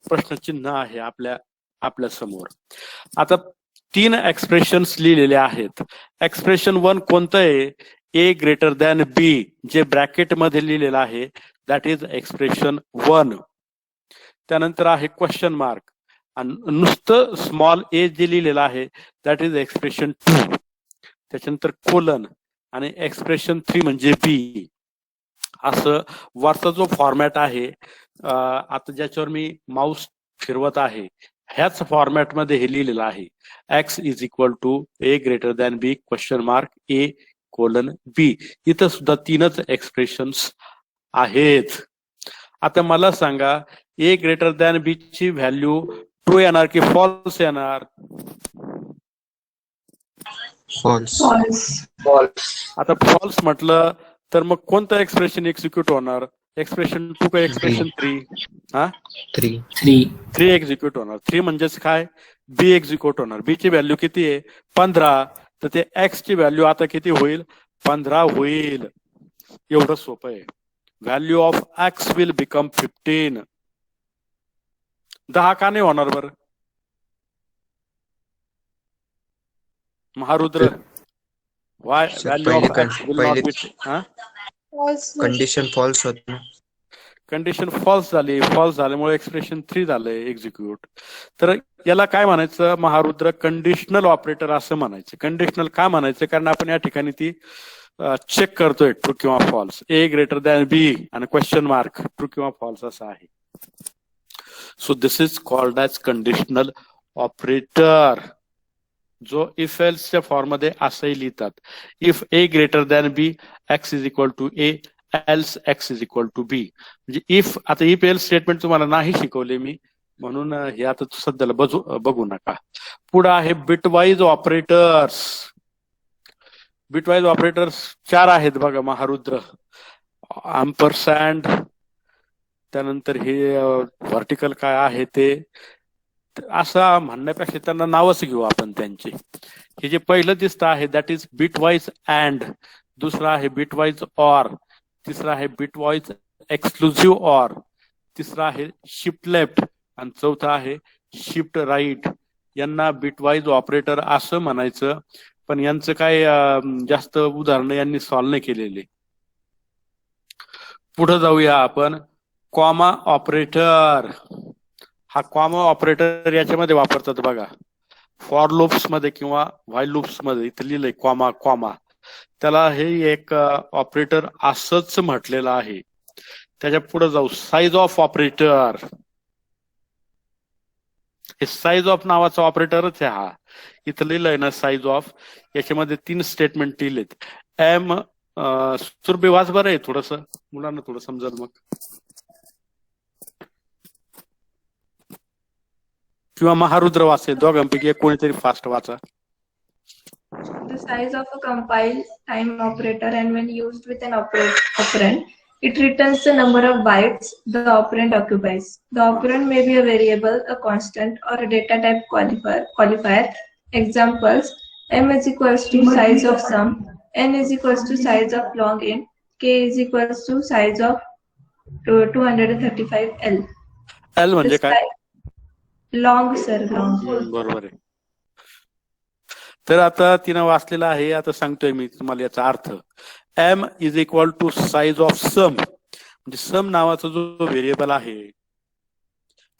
Speaker 1: प्रश्नचिन्ह आहे आपल्या समोर. आता 3 एक्सप्रेशन्स लिहिलेले आहेत. एक्सप्रेशन 1 कोणतं आहे? A ग्रेटर दॅन B जे ब्रॅकेट मध्ये लिहिलेलं आहे दॅट इज एक्सप्रेशन 1. त्यानंतर आहे क्वेश्चन मार्क आणि नुसतं स्मॉल a जे लिहिलेलं आहे दॅट इज एक्सप्रेशन 2. त्याच्यानंतर कोलन आणि एक्सप्रेशन 3 म्हणजे B. असं वरचा जो फॉर्मॅट आहे आता ज्याच्यावर मी माऊस फिरवत आहे ह्याच फॉर्मॅट मध्ये हे लिहिलेलं आहे. x is equal to A greater than B question mark A colon B. इथं सुद्धा 3च एक्सप्रेशन्स आहेत. आता मला सांगा A ग्रेटर दॅन B ची व्हॅल्यू ट्रू येणार की फॉल्स येणार?
Speaker 3: फॉल्स.
Speaker 5: False.
Speaker 1: आता फॉल्स म्हटलं तर मग कोणतं एक्सप्रेशन एक्झिक्यूट होणार? एक्सप्रेशन 2 का एक्सप्रेशन 3?
Speaker 3: 3.
Speaker 1: 3 एक्झिक्यूट होणार. 3 म्हणजेच काय? B एक्झिक्यूट होणार. B ची व्हॅल्यू किती आहे? 15. तर ते x ची व्हॅल्यू आता किती होईल? 15 होईल. एवढं सोपं आहे. Value of x will become 15. 10 का नाही होणार बरं? Maharudra why value of x will not be
Speaker 5: False.
Speaker 3: Condition false होत.
Speaker 1: कंडिशन फॉल्स झाल्यामुळे एक्सप्रेशन 3 झालंय एक्झिक्यूट. तर याला काय म्हणायचं महारुद्र? कंडिशनल ऑपरेटर असं म्हणायचं. कंडिशनल का म्हणायचं? कारण आपण या ठिकाणी ती चेक करतोय ट्रू किंवा false. A greater than B आणि क्वेश्चन मार्क ट्रू किंवा फॉल्स असं आहे. So this is called as conditional operator, जो इफ एल्सच्या फॉर्म मध्ये असंही लिहितात. If A greater than B x is equal to A else x is equal to B. म्हणजे इफ आता इफ एल्स स्टेटमेंट तुम्हाला नाही शिकवले मी म्हणून हे आता सध्याला बघू नका. पुढे आहे बिटवाईज ऑपरेटर्स. बिटवाईज ऑपरेटर्स 4 आहेत बघा महारुद्र. अँपरसँड, त्यानंतर हे व्हर्टिकल काय आहे ते असं म्हणण्यापेक्षा त्यांना नावच घेऊ आपण त्यांचे. हे जे पहिलं दिसतं आहे दॅट इज बिटवाईज अँड, दुसरं आहे बिटवाईज ऑर, तिसरं आहे बिटवाईज एक्सक्लुझिव्ह ऑर, तिसरं आहे शिफ्ट लेफ्ट आणि चौथं आहे शिफ्ट राईट. यांना बिटवाईज ऑपरेटर असं म्हणायचं. पण यांचं काय जास्त उदाहरणं यांनी सॉल्व्ह नाही केलेले. पुढे जाऊया आपण. Comma operator. हा कॉमा ऑपरेटर याच्यामध्ये वापरतात बघा. फॉर लूप्स मध्ये किंवा व्हाईल लूप्स मध्ये इथं लिहिलंय कॉमा कॉमा. त्याला हे एक ऑपरेटर असंच म्हटलेलं आहे. त्याच्या पुढे जाऊ. Size of operator. हे साईज ऑफ नावाचा ऑपरेटरच आहे हा. इथं लिहिलंय ना साईज ऑफ. याच्यामध्ये 3 स्टेटमेंट लिहिलेत. एम सुरभि वाच बरं आहे थोडस, मुलांना थोडं समजेल मग. किंवा महारुद्र वाचेल, दोघांपैकी एक कोणीतरी फास्ट वाचा.
Speaker 5: The size of a compile time operator, and when used with an operand, it returns the number of bytes the operand occupies. The operand may be a variable, a constant, or a data type qualifier. Examples: m is equals to size of sum, n is equals to size of long int, k is equals to size of 235L.
Speaker 1: L म्हणजे काय?
Speaker 5: Long, sir, long.
Speaker 1: बरोबर आहे. तर आता तिनं वाचलेलं आहे. आता सांगतोय मी तुम्हाला याचा अर्थ. M is equal to size of sum, म्हणजे सम नावाचा जो व्हेरिएबल आहे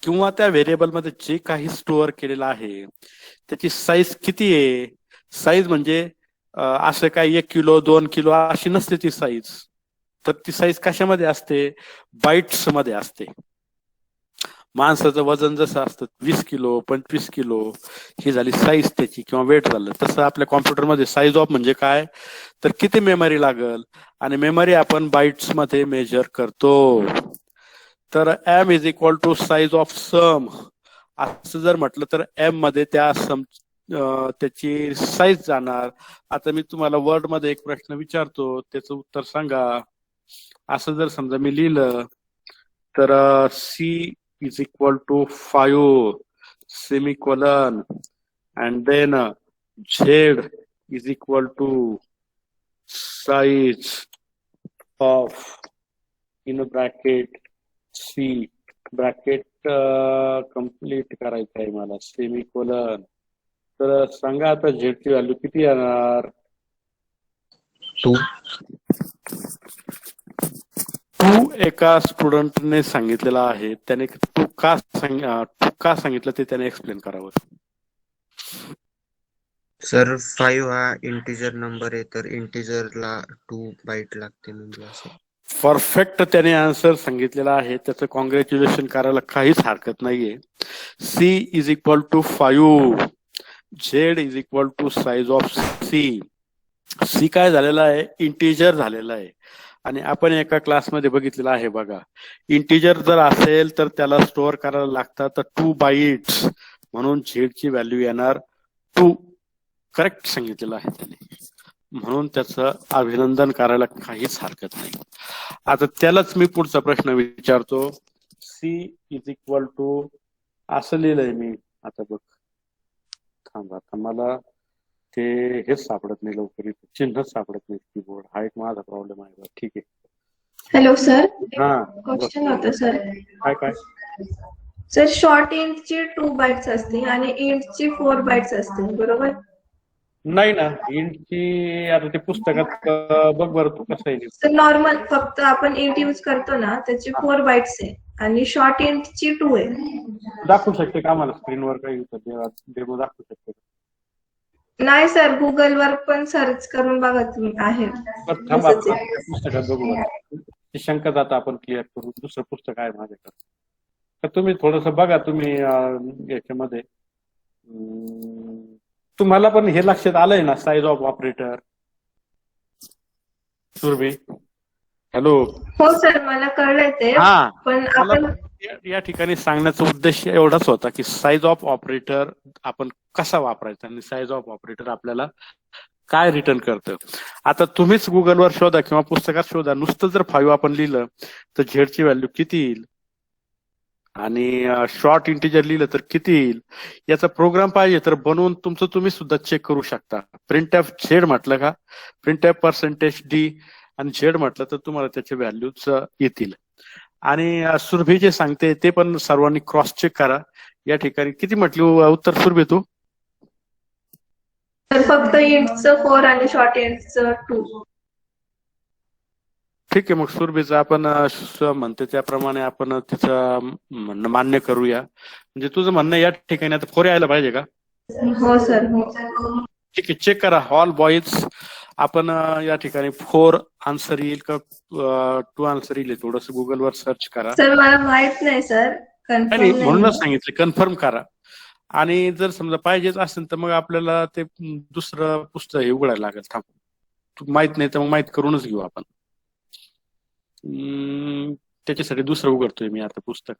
Speaker 1: किंवा त्या व्हेरिएबल मध्ये जे काही स्टोअर केलेलं आहे त्याची साईज किती आहे. साईज म्हणजे असं काय 1 किलो 2 किलो अशी नसते ती साईज. तर ती साईज कशामध्ये असते? बाईट्स मध्ये असते. माणसाचं वजन जसं असतं 20 किलो 25 किलो ही झाली साईज त्याची किंवा वेट झालं, तसं आपल्या कॉम्प्युटरमध्ये साईज ऑफ म्हणजे काय तर किती मेमरी लागल, आणि मेमरी आपण बाईट्स मध्ये मेजर करतो. तर M is equal to size of sum असं जर म्हटलं तर एम मध्ये त्या सम त्याची साईज जाणार. आता मी तुम्हाला वर्ड मध्ये एक प्रश्न विचारतो, त्याचं उत्तर सांगा. असं जर समजा मी लिहिलं तर C is equal to 5 semicolon and then Z is equal to size of in bracket C bracket complete करायचं आहे मला सेमिकोलन. तर सांगा आता Z ची व्हॅल्यू किती येणार?
Speaker 3: 2.
Speaker 1: टू एका स्टुडंटने सांगितलेला आहे, त्याने टू का सांगितलं ते त्याने एक्सप्लेन करावं.
Speaker 3: सर 5 हा इंटिजर नंबर आहे, तर इंटिजरला 2 बाईट लागते म्हणजे असं.
Speaker 1: परफेक्ट त्याने आन्सर सांगितलेला आहे, त्याचं कॉंग्रॅच्युलेशन करायला काहीच हरकत नाहीये. C is equal to 5, Z is equal to size of C. C काय झालेला आहे? इंटिजर झालेला आहे. आणि आपण एका क्लासमध्ये बघितलेलं आहे बघा, इंटिजर जर असेल तर त्याला स्टोअर करायला लागतात 2 बाईट्स, म्हणून झेड ची व्हॅल्यू येणार 2. करेक्ट सांगितलेलं आहे त्याने, म्हणून त्याचं अभिनंदन करायला काहीच हरकत नाही. आता त्यालाच मी पुढचा प्रश्न विचारतो. सी इज इक्वल टू असं लिहिलंय मी, आता बघ थांबा, आता मला ते हेच सापडत नाही लवकर, चिन्हच सापडत नाही कीबोर्ड, हा एक माझा प्रॉब्लेम आहे. ठीक आहे.
Speaker 5: हॅलो सर,
Speaker 1: हा
Speaker 5: क्वेश्चन होतं सर.
Speaker 1: काय काय
Speaker 5: सर शॉर्ट इंटची 2 बाईट्स असते आणि इंटची 4 बाईट्स असते, बरोबर?
Speaker 1: नाही ना, इंटची आता ते पुस्तकात बघ बरं तू कसं आहे.
Speaker 5: सर नॉर्मल फक्त आपण इंट यूज करतो ना, त्याची 4 बाईट्स आहे आणि शॉर्ट इंटची 2 आहे.
Speaker 1: दाखवू शकते का आम्हाला स्क्रीनवर काही डेमो दाखवू शकते?
Speaker 5: नाही सर, गुगल वर पण सर्च करून बघा तुम्ही, आहे.
Speaker 1: थांबा, पुस्तकात बघू. ती शंका जाता आपण क्लिअर करू. दुसरं पुस्तक आहे माझ्याकडे, तर तुम्ही थोडस बघा. तुम्ही याच्यामध्ये तुम्हाला पण हे लक्षात आलंय ना size of operator? Surabhi, hello.
Speaker 5: हो सर, मला कळलंय ते,
Speaker 1: हा,
Speaker 5: पण
Speaker 1: मला
Speaker 5: आपण
Speaker 1: या ठिकाणी सांगण्याचा उद्देश एवढाच होता की साईज ऑफ ऑपरेटर आपण कसा वापरायचा आणि साईज ऑफ ऑपरेटर आपल्याला काय रिटर्न करतं. आता तुम्हीच गुगलवर शोधा किंवा पुस्तकात शोधा, नुसतं जर 5 आपण लिहिलं तर झेडची व्हॅल्यू किती येईल आणि शॉर्ट इंटिजर लिहिलं तर किती येईल, याचा प्रोग्राम पाहिजे तर बनवून तुमचं तुम्ही सुद्धा चेक करू शकता. प्रिंट एफ झेड म्हटलं का, प्रिंट एफ पर्सेंटेज डी आणि झेड म्हटलं तर तुम्हाला त्याचे व्हॅल्यूज येतील. आणि सुरभी जे सांगते ते पण सर्वांनी क्रॉस चेक करा. या ठिकाणी किती म्हटली उत्तर सुरभी तू?
Speaker 5: तर फक्त इंटचं 4 आणि शॉर्ट इंटचं 2.
Speaker 1: ठीक आहे, मग सुरभीचं आपण म्हणते त्याप्रमाणे आपण तिचं म्हणणं मान्य करूया. म्हणजे तुझं म्हणणं या ठिकाणी आता 4 यायला पाहिजे का?
Speaker 5: हो सर, हो.
Speaker 1: ठीक आहे, चेक करा. ऑल बॉईज आपण या ठिकाणी 4 आन्सर येईल का 2 आन्सर येईल, थोडस गुगलवर सर्च करा.
Speaker 5: सर मला माहित नाही सर, कन्फर्म नाही.
Speaker 1: म्हणूनच सांगितलं कन्फर्म करा. आणि जर समजा पाहिजेच असेल तर मग आपल्याला ते दुसरं पुस्तक हे उघडायला लागेल. थांब, माहित नाही तर मग माहित करूनच घेऊ आपण. त्याच्यासाठी दुसरं उघडतोय मी आता पुस्तक.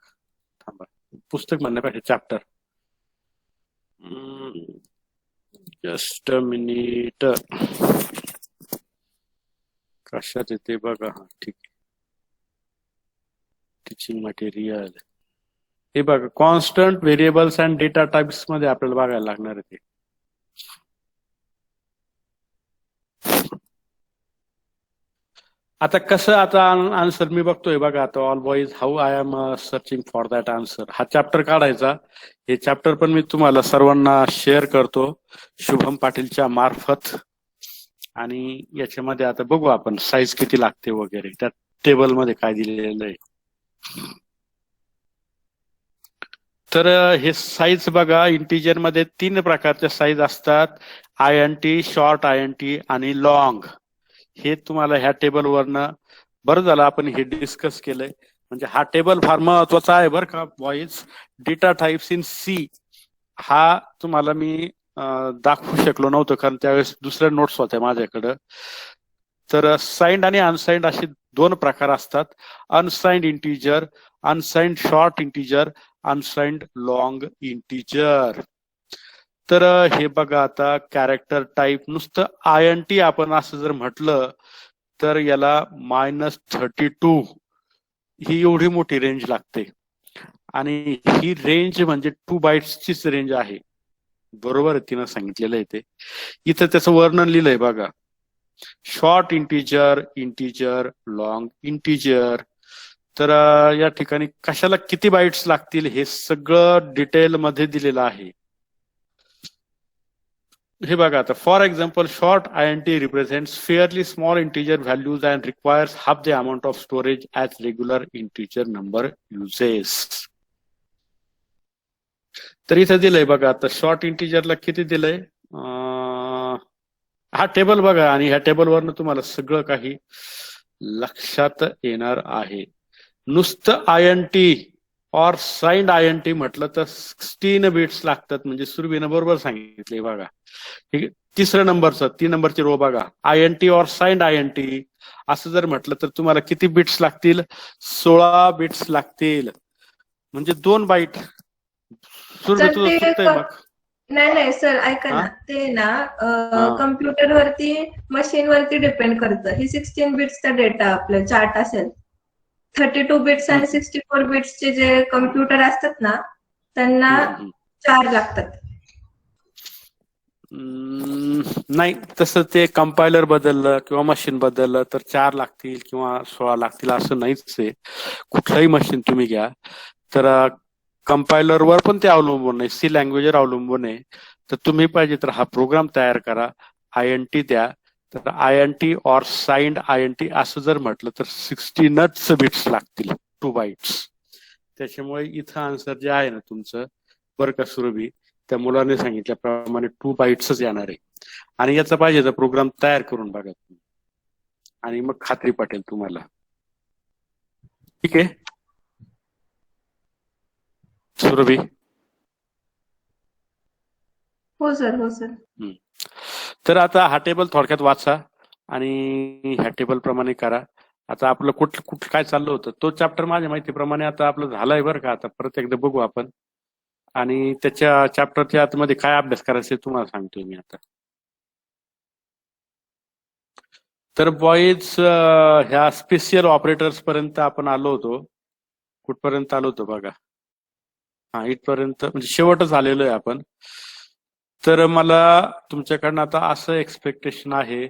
Speaker 1: थांबा, पुस्तक म्हणण्यापेक्षा चॅप्टर. जस्ट अ मिनिट, कशात येते बघा. हा ठीक, टीचिंग मटेरियल. हे बघा, constant variables and data types मध्ये आपल्याला बघायला लागणार आहे ते. आता कसं, आता आन्सर मी बघतोय बघा. आता all boys how I am searching for that answer, हा चॅप्टर काढायचा. हे चॅप्टर पण मी तुम्हाला सर्वांना शेअर करतो शुभम पाटीलच्या मार्फत. आणि याच्यामध्ये आता बघू आपण साईज किती लागते वगैरे, त्या टेबल मध्ये काय दिलेलं आहे. तर हे साईज बघा, इंटिजर मध्ये 3 प्रकारच्या साईज असतात, INT, शॉर्ट INT आणि लॉंग. हे तुम्हाला ह्या टेबल वरनं, बरं झालं आपण हे डिस्कस केलंय. म्हणजे हा टेबल फार महत्वाचा आहे बरं का boys. Data types in C हा तुम्हाला मी दाखवू शकलो नव्हतं कारण त्यावेळेस दुसऱ्या नोट्स होत्या माझ्याकडं. तर साइंड आणि अनसाइंड असे दोन प्रकार असतात. Unsigned integer, unsigned short integer, unsigned long integer. तर हे बघा आता कॅरेक्टर टाईप नुसतं INT आपण असं जर म्हटलं तर याला -32 ही एवढी मोठी रेंज लागते. आणि ही रेंज म्हणजे 2 बाईट्सचीच रेंज आहे. बरोबर तिनं सांगितलेलं आहे ते. इथं त्याचं वर्णन लिहिलंय बघा. Short integer, integer, long integer. तर या ठिकाणी कशाला किती बाईट्स लागतील हे सगळं डिटेल मध्ये दिलेलं आहे. हे बघा आता for example short INT represents fairly small integer values and requires half the amount of storage as regular integer number uses. तर इथं दिलंय बघा आता शॉर्ट इंटिजरला किती दिलंय. हा टेबल बघा आणि ह्या टेबलवरनं तुम्हाला सगळं काही लक्षात येणार आहे. नुसतं INT और साइंड INT म्हटलं तर 16 बिट्स लागतात. म्हणजे सुरभीनं बरोबर सांगितले बघा. तिसऱ्या नंबरचं 3 नंबरची रो बघा. INT और साइंड INT असं जर म्हटलं तर तुम्हाला किती बिट्स लागतील. 16 बिट्स लागतील. म्हणजे 2 बाईट. सुरभी
Speaker 5: सर,
Speaker 1: तुझं
Speaker 5: ते
Speaker 1: चुकतंय मग.
Speaker 5: नाही सर, ऐका ना, ते ना कम्प्युटर वरती मशीन वरती डिपेंड करतं. ही 16 बिट्सचा डेटा आपला चार्ट असेल. 32 बिट्स आणि 64 बिट्सचे जे कम्प्युटर असतात ना त्यांना 4 लागतात.
Speaker 1: नाही तसं ते कंपायलर बदललं किंवा मशीन बदललं तर 4 लागतील किंवा 16 लागतील असं नाहीच आहे. कुठलंही मशीन तुम्ही घ्या तर कंपायलरवर पण ते अवलंबून आहे. सी लँग्वेजवर अवलंबून आहे. तर तुम्ही पाहिजे तर हा प्रोग्राम तयार करा. INT द्या. तर INT और साइंड INT असं जर म्हटलं तर 16च बिट्स लागतील. 2 बाईट्स. त्याच्यामुळे इथं आन्सर जे आहे ना तुमचं बरं का सुरभी त्या मुलाने सांगितल्याप्रमाणे 2 बाईट्सच येणार आहे. आणि याचा पाहिजे तर प्रोग्राम तयार करून बघा आणि मग खात्री पटेल तुम्हाला. ठीक आहे सुरभी.
Speaker 5: हो सर.
Speaker 1: तर आता हा टेबल थोडक्यात वाचा आणि ह्या टेबल प्रमाणे करा. आता आपलं कुठलं काय चाललं होतं तो चॅप्टर माझ्या माहितीप्रमाणे आता आपलं झालंय बरं का. आता परत एकदा बघू आपण आणि त्याच्या चॅप्टरच्या आतमध्ये काय अभ्यास करायचा तुम्हाला सांगतोय मी आता. तर बॉईज ह्या स्पेशल ऑपरेटर्स पर्यंत आपण आलो होतो. कुठपर्यंत आलो होतो बघा. हा इथपर्यंत म्हणजे शेवटच आलेलो आहे आपण. तर मला तुमच्याकडनं आता असं एक्सपेक्टेशन आहे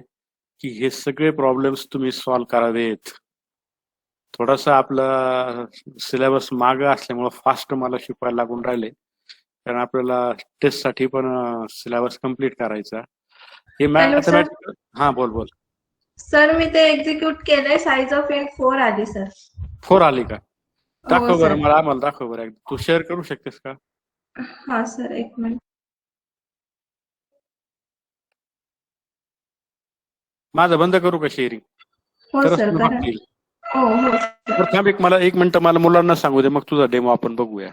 Speaker 1: की हे सगळे प्रॉब्लेम्स तुम्ही सॉल्व्ह करावेत. थोडासा आपला सिलेबस मागं असल्यामुळे फास्ट मला शिकवायला लागून राहिले कारण आपल्याला टेस्टसाठी पण सिलेबस कम्प्लीट करायचा. हे मॅथमॅटिकल. हा बोल.
Speaker 5: सर मी ते एक्झिक्यूट केलंय. साईज ऑफ इंट 4 आली सर.
Speaker 1: 4 आली का. दाखव
Speaker 5: सर.
Speaker 1: बरं मला. आम्हाला दाखव बरं. तू शेअर करू शकतेस का.
Speaker 5: हा सर, एक मिनिट.
Speaker 1: माझं बंद करू का शेअरिंग.
Speaker 5: हो
Speaker 1: तरच
Speaker 5: सर,
Speaker 1: तुला
Speaker 5: करा.
Speaker 1: बघतील.
Speaker 5: हो
Speaker 1: थांब मला 1 मिनिट मला मुलांना सांगू दे मग तुझा डेमो आपण बघूया.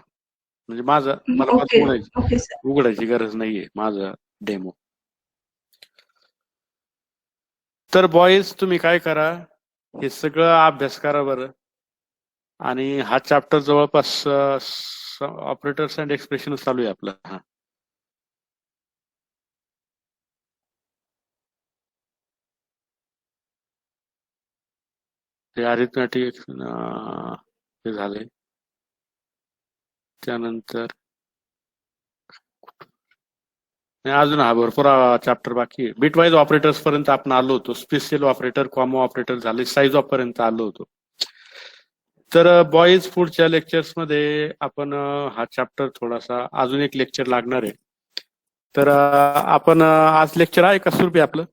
Speaker 1: म्हणजे मला
Speaker 5: ओके सर.
Speaker 1: उघडायची गरज नाहीये माझा डेमो. तर बॉईज तुम्ही काय करा हे सगळं अभ्यास करा बरं. आणि हा चॅप्टर जवळपास ऑपरेटर्स अँड एक्सप्रेशन चालू आहे आपला. हा ते अरिथमॅटिक हे झालंय. त्यानंतर अजून हा भरपूर चॅप्टर बाकी आहे. बिटवाईज ऑपरेटर्स पर्यंत आपण आलो होतो. स्पेशल ऑपरेटर, कॉमा ऑपरेटर झाले. साईज ऑफ पर्यंत आलो होतो. तर बॉईज पुढच्या लेक्चर्स मध्ये आपण हा चॅप्टर थोडासा अजून एक लेक्चर लागणार आहे. तर आपण आज लेक्चर आहे का सुरभी आपलं.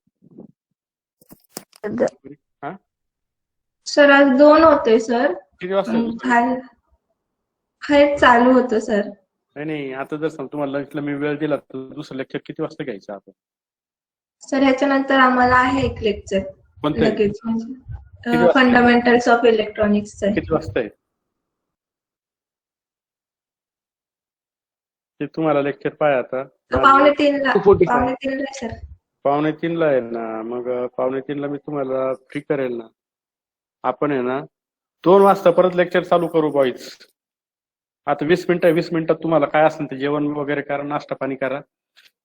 Speaker 5: सर आज 2 होते सर.
Speaker 1: किती वाजता.
Speaker 5: हे चालू होतं सर.
Speaker 1: नाही आता जर तुम्हाला लंचला मी वेळ दिला तर दुसरं लेक्चर किती वाजता घ्यायचं आपण.
Speaker 5: सर ह्याच्यानंतर आम्हाला आहे एक लेक्चर
Speaker 1: कोणतं
Speaker 5: लगेच म्हणजे फंडामेंटल्स ऑफ इलेक्ट्रॉनिक्स.
Speaker 1: किती वाजता आहे. ते तुम्हाला लेक्चर पाहिजे आता.
Speaker 5: तो पावणे तीनला
Speaker 4: 2:45.
Speaker 5: पावणे तीनला सर.
Speaker 1: पावणे तीनला आहे ना, मग पावणे तीनला मी तुम्हाला फ्री करेल ना. आपण आहे ना 2 वाजता परत लेक्चर चालू करू बॉईज. आता 20 मिनिटात तुम्हाला काय असेल ते जेवण वगैरे करा, नाश्ता पाणी करा.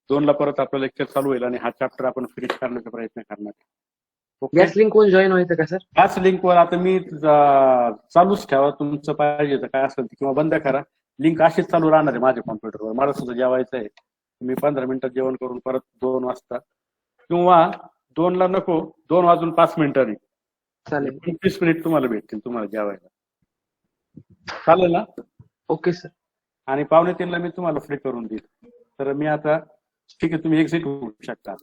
Speaker 1: 2ला परत आपलं लेक्चर चालू होईल आणि हा चॅप्टर आपण फिनिश करण्याचा प्रयत्न करणार. ओके,
Speaker 4: गॅस लिंक कोण जॉईन व्हायचं का सर?
Speaker 1: त्याच लिंकवर आता मी चालूच ठेवा, तुमचं पाहिजे तर काय असेल ते, किंवा बंद करा. लिंक अशीच चालू राहणार आहे माझ्या कॉम्प्युटरवर. मला सुद्धा जेवायचं आहे. मी 15 मिनिटात जेवण करून परत 2 वाजता, किंवा 2ला नको, 2 वाजून 5 मिनिटांनी
Speaker 4: चालेल.
Speaker 1: 25 मिनिट तुम्हाला भेटतील तुम्हाला जेवायला. चालेल ना?
Speaker 4: Okay sir.
Speaker 1: आणि पावणे तीनला मी तुम्हाला फ्री करून देईल. तर मी आता ठीक आहे, तुम्ही एक्झिट होऊ शकता.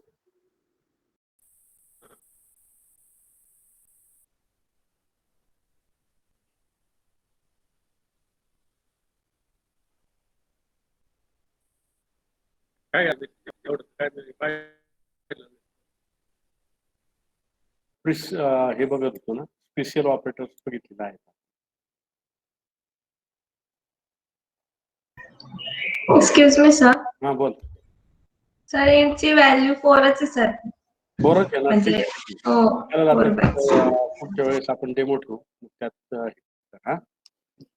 Speaker 1: काय एवढं काय हे बघत होतो ना, स्पेशल ऑपरेटर्स बघितलेलं आहे.
Speaker 5: Excuse me sir.
Speaker 1: हा बोल.
Speaker 5: सर यांची व्हॅल्यू 4च आहे सर.
Speaker 1: बरोबर आहे ना.
Speaker 5: म्हणजे हो
Speaker 1: चालेल, आता
Speaker 5: 4/4.
Speaker 1: पुढच्या वेळेस आपण डेमो ठेवू त्यात. हा,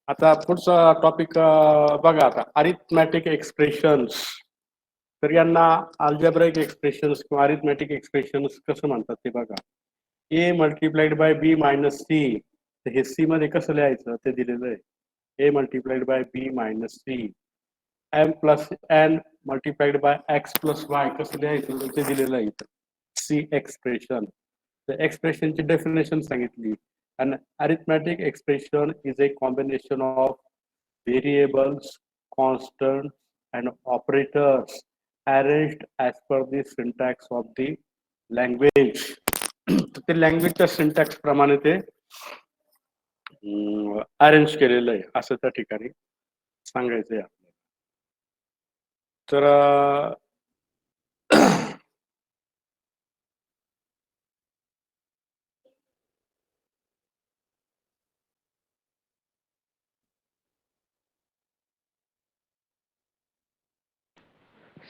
Speaker 1: आता पुढचा टॉपिक बघा. आता अरिथमॅटिक एक्सप्रेशन्स. तर यांना अल्जेब्राइक एक्सप्रेशन्स किंवा अरिथमॅटिक एक्सप्रेशन्स कसं म्हणतात ते बघा. A multiplied by B minus C. तर हे सी मध्ये कसं लिहायचं ते दिलेलं आहे. A multiplied by B minus C. M plus N multiplied by X plus Y कसं लिहायचं ते दिलेलं आहे इथं. C expression. तर एक्सप्रेशनची डेफिनेशन सांगितली. An arithmetic expression is a combination of variables, constants, and operators arranged as per the syntax of the language. ते लँग्वेजच्या सिंटॅक्स प्रमाणे ते अरेंज केलेलं आहे असं त्या ठिकाणी सांगायचं आहे आपल्याला. तर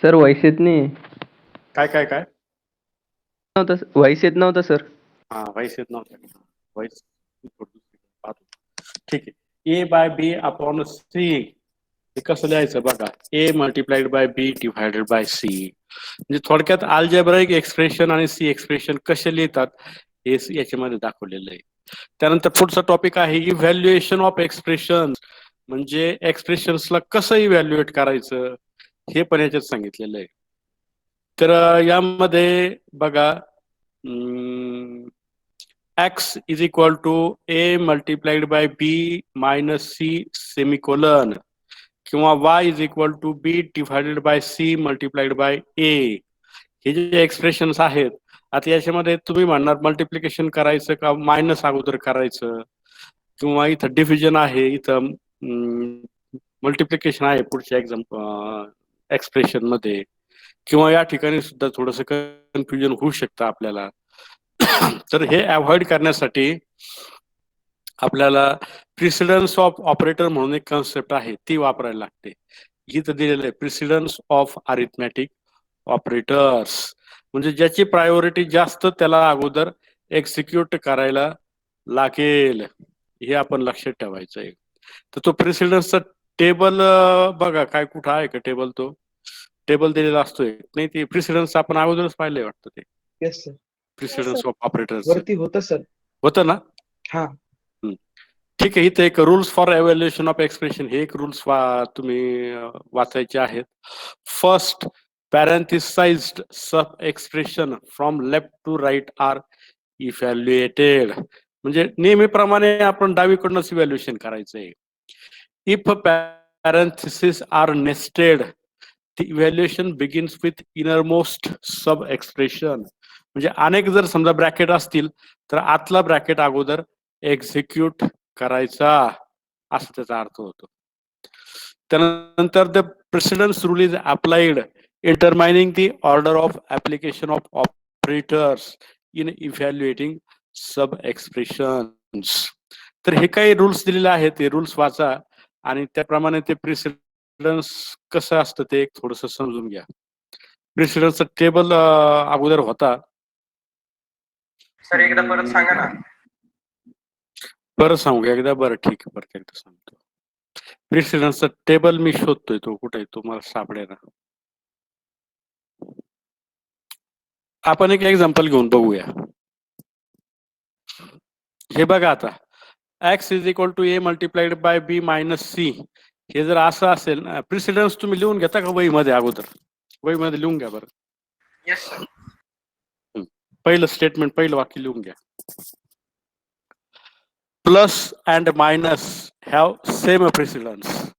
Speaker 7: सर व्हॉइस येत नाही.
Speaker 1: काय काय काय
Speaker 7: व्हॉइस येत नव्हतं सर.
Speaker 1: हा, व्हॉइस येत नव्हतं. व्हॉइस पाहतो. ठीक आहे. A by B upon C हे कसं लिहायचं बघा. A multiplied by B divided by C. म्हणजे थोडक्यात अल्जेब्राइक एक्सप्रेशन आणि सी एक्सप्रेशन कसे लिहितात हे याच्यामध्ये दाखवलेलं आहे. त्यानंतर पुढचा टॉपिक आहे इव्हॅल्युएशन ऑफ एक्सप्रेशन. म्हणजे एक्सप्रेशन्सला कसं इव्हॅल्युएट करायचं हे पण याच्यात सांगितलेलं आहे. तर यामध्ये बघा, X is equal to A multiplied by B minus C semicolon, किंवा Y is equal to B divided by C multiplied by A. हे जे एक्सप्रेशन्स आहेत, आता याच्यामध्ये तुम्ही म्हणणार मल्टिप्लिकेशन करायचं का मायनस अगोदर करायचं, किंवा इथं डिव्हिजन आहे, इथं मल्टिप्लिकेशन आहे पुढच्या एक्सप्रेशन मध्ये, किंवा या ठिकाणी सुद्धा थोडंसं कन्फ्युजन होऊ शकतं आपल्याला. तर हे अवॉइड करण्यासाठी आपल्याला प्रिसिडन्स ऑफ ऑपरेटर म्हणून एक कन्सेप्ट आहे ती वापरायला लागते. इथं दिलेलं आहे प्रिसिडन्स ऑफ अरिथमॅटिक ऑपरेटर्स. म्हणजे ज्याची प्रायोरिटी जास्त त्याला अगोदर एक्झिक्यूट करायला लागेल हे आपण लक्षात ठेवायचं आहे. तर तो प्रिसिडन्सचा टेबल बघा, काय कुठं आहे का टेबल? तो टेबल दिलेला असतोय नाही, ते प्रिसिडन्स आपण अगोदरच पाहिलंय वाटतं. ते
Speaker 4: yes sir.
Speaker 1: Precedence of operators
Speaker 4: वरती होतं सर.
Speaker 1: होतं ना?
Speaker 4: हा,
Speaker 1: ठीक आहे. इथे एक rules for evaluation of expression हे एक रूल्स तुम्ही वाचायचे आहेत. First, parenthesized sub expression from left to right are evaluated. म्हणजे नेहमीप्रमाणे आपण डावीकडूनच इव्हॅल्युएशन करायचंय. If parenthesis are nested the evaluation begins with innermost sub expression. म्हणजे अनेक जर समजा ब्रॅकेट असतील तर आतला ब्रॅकेट अगोदर एक्झिक्यूट करायचा असं त्याचा अर्थ होतो. त्यानंतर the precedence rule is applied determining the order of application of operators in evaluating sub expressions. तर हे काही रूल्स दिलेले आहेत, ते रूल्स वाचा आणि त्याप्रमाणे ते प्रेसिडन्स प्रिसिडन्स कसं असतं ते एक थोडस समजून घ्या. प्रिसिडन्सचा टेबल अगोदर होता.
Speaker 8: सर एकदा परत सांगा ना.
Speaker 1: परत सांगू का एकदा? बरं ठीक आहे, परत एकदा सांगतो. प्रिसिडन्सचा टेबल मी शोधतोय, तो कुठे आहे तो मला सापडेना. आपण एक एक्झाम्पल घेऊन बघूया. हे बघा आता, x is equal to a multiplied by b minus C. हे जर असं असेल ना, प्रिसिडन्स तुम्ही लिहून घेता का वहीमध्ये अगोदर? वहीमध्ये लिहून घ्या बरं.
Speaker 8: Yes sir.
Speaker 1: पहिलं स्टेटमेंट, पहिलं वाक्य लिहून घ्या. Plus and minus have same precedence.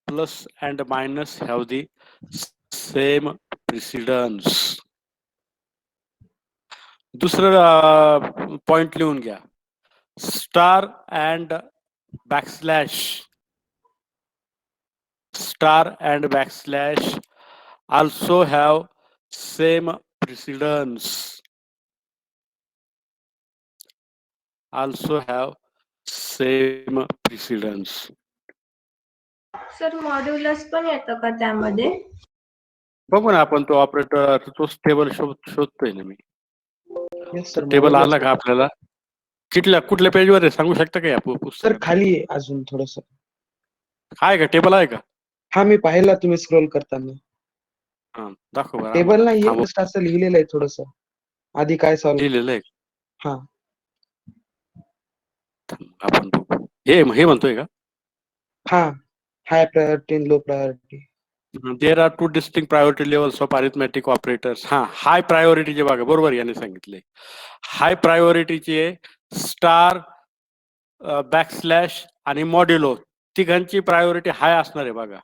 Speaker 1: Plus and minus have the same precedence. दुसरं पॉइंट लिहून घ्या. Star and backslash. Star and backslash also have same precedence. Also have same precedence.
Speaker 5: Sir modulus पण येतं का त्यामध्ये?
Speaker 1: बघू ना आपण, तो ऑपरेटर तोच टेबल शोधतोय ना मी.
Speaker 4: Yes sir.
Speaker 1: टेबल आला का आपल्याला? कुठल्या पेजवर आहे सांगू शकता का या
Speaker 4: सर
Speaker 1: पुस्तकात?
Speaker 4: खाली आहे अजून थोडस.
Speaker 1: आहे का टेबल, आहे का?
Speaker 4: हा मी पाहिला तुम्ही स्क्रोल करताना.
Speaker 1: हा दाखव बरं.
Speaker 4: टेबल नाही,
Speaker 1: थांबव.
Speaker 4: जस्ट असं लिहिलेलं आहे थोडस आधी काय सॉल्व.
Speaker 1: लिहिलेलं आहे.
Speaker 4: हा
Speaker 1: आपण बघू. हे म्हणतोय का?
Speaker 4: हा हाय प्रायोरिटी आणि low priority.
Speaker 1: There are two distinct priority levels of arithmetic operators. हा, हाय प्रायोरिटीचे बघा, बरोबर याने सांगितले. हाय प्रायोरिटीचे स्टार, बॅकस्लॅश आणि मॉड्युलो तिघांची प्रायोरिटी हाय असणार आहे बघा.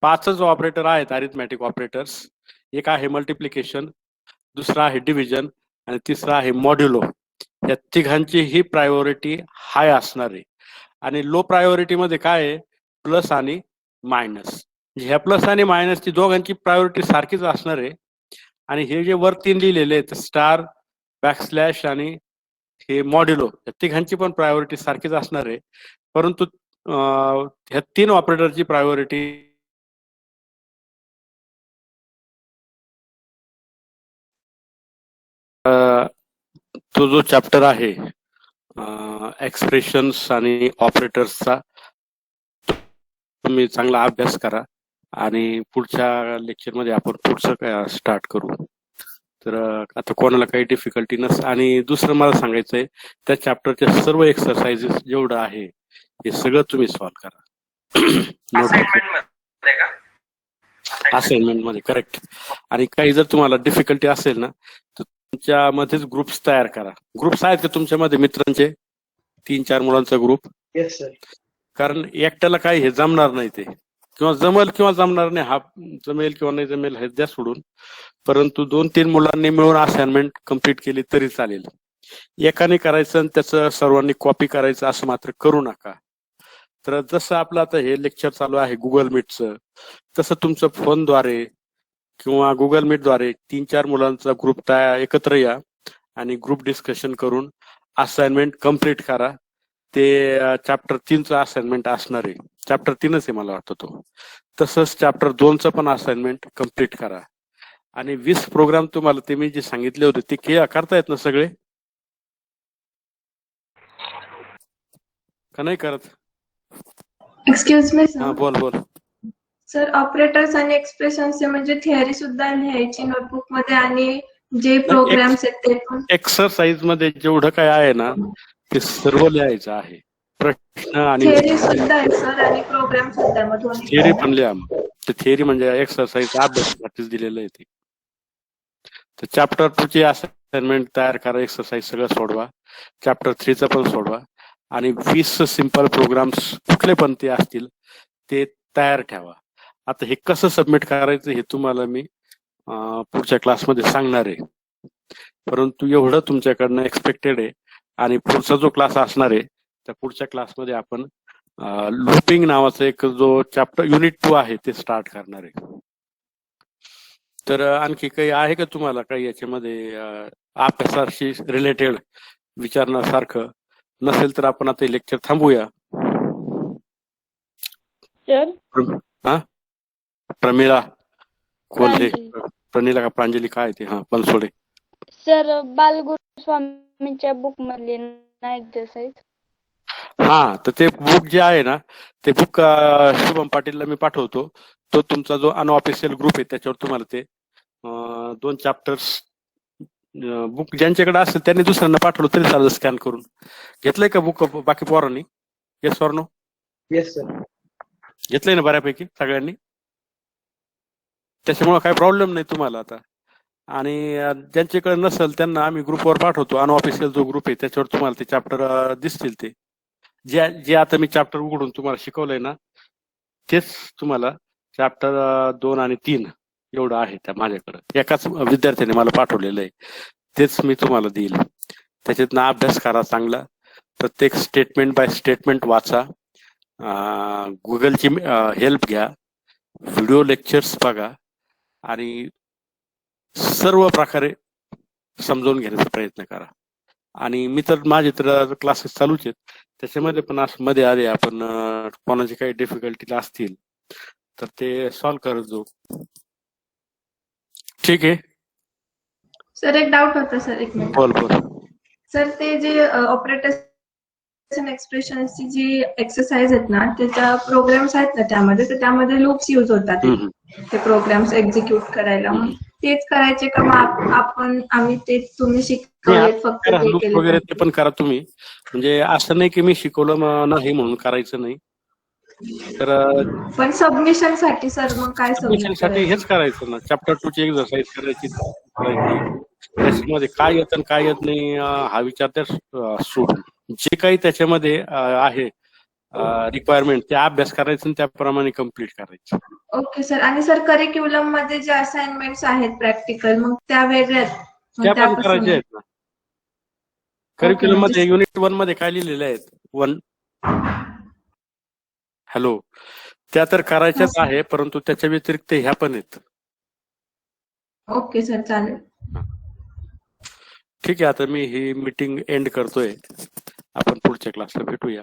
Speaker 1: 5च ऑपरेटर आहेत अरिथमॅटिक ऑपरेटर्स. एक आहे मल्टिप्लिकेशन, दुसरा आहे डिव्हिजन आणि तिसरा आहे मॉड्युलो. या तिघांची ही प्रायोरिटी हाय असणार आहे. आणि लो प्रायोरिटी मध्ये काय आहे? प्लस आणि मायनस. ह्या प्लस आणि मायनसची दोघांची प्रायोरिटी सारखीच असणार आहे. आणि हे जे वर 3 लिहिलेले आहेत, स्टार, बॅकस्लॅश आणि हे मॉड्युलो, या तिघांची पण प्रायोरिटी सारखीच असणार आहे. परंतु ह्या 3 ऑपरेटरची प्रायोरिटी तो जो चॅप्टर आहे एक्सप्रेशन्स आणि ऑपरेटर्सचा, तुम्ही चांगला अभ्यास करा आणि पुढच्या लेक्चरमध्ये आपण पुढचं काय स्टार्ट करू. तर आता कोणाला काही डिफिकल्टी आणि दुसरं मला सांगायचंय, त्या चॅप्टरच्या सर्व एक्सरसाइजेस जेवढं आहे हे सगळं तुम्ही सॉल्व्ह करा. असाइनमेंट मध्ये करेक्ट. आणि काही जर तुम्हाला डिफिकल्टी असेल ना, तर तुमच्यामध्येच ग्रुप्स तयार करा. ग्रुप्स आहेत का तुमच्यामध्ये मित्रांचे? 3-4 मुलांचा ग्रुप.
Speaker 4: Yes sir.
Speaker 1: कारण एकट्याला काही हे जमणार नाही, ते किंवा जमल किंवा जमणार नाही, हा जमेल किंवा नाही जमेल हे द्या सोडून. परंतु 2-3 मुलांनी मिळून असाइनमेंट कम्प्लीट केली तरी चालेल. एकाने करायचं आणि त्याचं सर्वांनी कॉपी करायचं असं मात्र करू नका. तर जसं आपलं आता हे लेक्चर चालू आहे गुगल मीटचं, तसं तुमचं फोनद्वारे किंवा गुगल मीटद्वारे 3-4 मुलांचा ग्रुप एकत्र या आणि ग्रुप डिस्कशन करून असाइनमेंट कम्प्लीट करा. ते चॅप्टर 3चं असाइनमेंट असणार आहे. चॅप्टर 3च आहे मला वाटतं तो. तसंच चॅप्टर 2चं पण असाइनमेंट कम्प्लीट करा. आणि 20 प्रोग्राम तुम्हाला ते मी जे सांगितले होते ते करतायत ना सगळे, का नाही करत?
Speaker 5: एक्सक्यूज मी
Speaker 1: हा
Speaker 5: सर.
Speaker 1: बोल.
Speaker 5: सर ऑपरेटर्स आणि एक्सप्रेशन्सचे म्हणजे थिअरी सुद्धा लिहायची नोटबुक मध्ये आणि जे प्रोग्राम्स आहेत ते पण.
Speaker 1: एक्सरसाइज मध्ये जेवढं काय आहे ना ते सर्व लिहायचं आहे. प्रश्न आणि
Speaker 5: थिअरी सुद्धा आहे सर आणि प्रोग्राम सुद्धा मग दोन्ही.
Speaker 1: थिअरी पण लिहा. मग ते थिअरी म्हणजे एक्सरसाइज अभ्यासासाठीच दिलेलं आहे ते. तर चॅप्टर 2ची असाइनमेंट तयार करा, एक्सरसाइज सगळं सोडवा. चॅप्टर 3चं पण सोडवा आणि 20 सिंपल प्रोग्राम्स कुठले पण ते असतील ते तयार ठेवा. आता हे कसं सबमिट करायचं हे तुम्हाला मी पुढच्या क्लासमध्ये सांगणार आहे. परंतु एवढं तुमच्याकडनं एक्सपेक्टेड आहे. आणि पुढचा जो क्लास असणार आहे त्या पुढच्या क्लासमध्ये आपण लूपिंग नावाचा एक जो चॅप्टर युनिट 2 आहे ते स्टार्ट करणार आहे. तर आणखी काही आहे का तुम्हाला काही याच्यामध्ये अभ्यासाशी रिलेटेड विचारण्यासारखं? नसेल तर आपण आता लेक्चर थांबूया.
Speaker 9: सर
Speaker 1: हा प्रमिळा कोल्हे,
Speaker 9: प्रांजली.
Speaker 1: प्रमिला का प्रांजली काय ते, हा बनसोडे.
Speaker 9: सर बालगुरु स्वामींच्या बुक मधले नाही एक्सरसाइज.
Speaker 1: हा तर ते बुक जे आहे ना ते बुक शुभम पाटीलला मी पाठवतो. तो तुमचा जो अनऑफिशियल ग्रुप आहे त्याच्यावर तुम्हाला ते 2 चॅप्टर्स बुक ज्यांच्याकडे असेल त्यांनी दुसऱ्यांना पाठवलं तरी चालेल स्कॅन करून. घेतलंय का बुक बाकी पोरांनी? Yes or no?
Speaker 4: Yes sir.
Speaker 1: घेतलंय ना बऱ्यापैकी सगळ्यांनी? त्याच्यामुळे काही प्रॉब्लेम नाही तुम्हाला आता. आणि ज्यांच्याकडे नसेल त्यांना आम्ही ग्रुपवर पाठवतो. अनऑफिशियल जो ग्रुप आहे त्याच्यावर तुम्हाला ते चॅप्टर दिसतील. ते जे आता मी चॅप्टर उघडून तुम्हाला शिकवलंय ना तेच तुम्हाला चॅप्टर 2 आणि 3 एवढं आहे त्या माझ्याकडं. एकाच विद्यार्थ्याने मला पाठवलेलं आहे. तेच मी तुम्हाला देईल. त्याच्यातनं अभ्यास करा चांगला. प्रत्येक स्टेटमेंट बाय स्टेटमेंट वाचा. गुगलची हेल्प घ्या. व्हिडिओ लेक्चर्स बघा आणि सर्व प्रकारे समजावून घेण्याचा प्रयत्न करा. आणि मी तर माझे तर क्लासेस चालूच आहेत. त्याच्यामध्ये पण असं मध्ये आले आपण कोणाची काही डिफिकल्टी असतील तर ते सॉल्व्ह करत जाऊ. ठीक आहे.
Speaker 5: सर एक डाऊट होता सर, एक मिनिट.
Speaker 1: बोल बोल.
Speaker 5: सर ते जे ऑपरेटर एक्सप्रेशनची जी एक्सरसाइज आहेत ना त्याच्या प्रोग्राम्स आहेत ना त्यामध्ये, तर त्यामध्ये लूप्स यूज होतात ते प्रोग्राम्स एक्झिक्यूट करायला. मग तेच करायचे का मग आम्ही ते तुम्ही शिकवलेत फक्त ते
Speaker 1: लूप
Speaker 5: केले
Speaker 1: वगैरे
Speaker 5: तर?
Speaker 1: ते पण करा तुम्ही. म्हणजे असं नाही की मी शिकवलं नाही म्हणून करायचं नाही. तर
Speaker 5: पण सबमिशन साठी सर मग काय
Speaker 1: सबमिशन
Speaker 5: सबमिट
Speaker 1: साठी हेच
Speaker 5: करायचं?
Speaker 1: करायचं ना. चॅप्टर 2 ची एक्सरसाइज करायची. त्याच्यामध्ये काय येतं आणि काय येत नाही हा विचार त्या सोडून जे काही त्याच्यामध्ये आहे रिक्वायरमेंट ते अभ्यास करायचं आणि त्याप्रमाणे कम्प्लीट करायचं.
Speaker 5: Okay sir. आणि सर करिक्युलम मध्ये जे असाइनमेंट्स आहेत प्रॅक्टिकल मग त्या वेगळ्या आहेत? मग
Speaker 1: त्या
Speaker 5: त्या
Speaker 1: पण
Speaker 5: कसं
Speaker 1: करायच्या आहेत ना. करिक्युलम
Speaker 5: म्हणजे
Speaker 1: मध्ये युनिट 1 मध्ये काय लिहिलेले आहेत? 1 हॅलो, त्या तर करायच्याच आहे परंतु त्याच्या व्यतिरिक्त ह्या पण आहेत.
Speaker 5: ओके सर चालेल.
Speaker 1: ठीक आहे. आता मी ही मीटिंग एंड करतोय. आपण पुढच्या क्लासला भेटूया.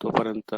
Speaker 1: तोपर्यंत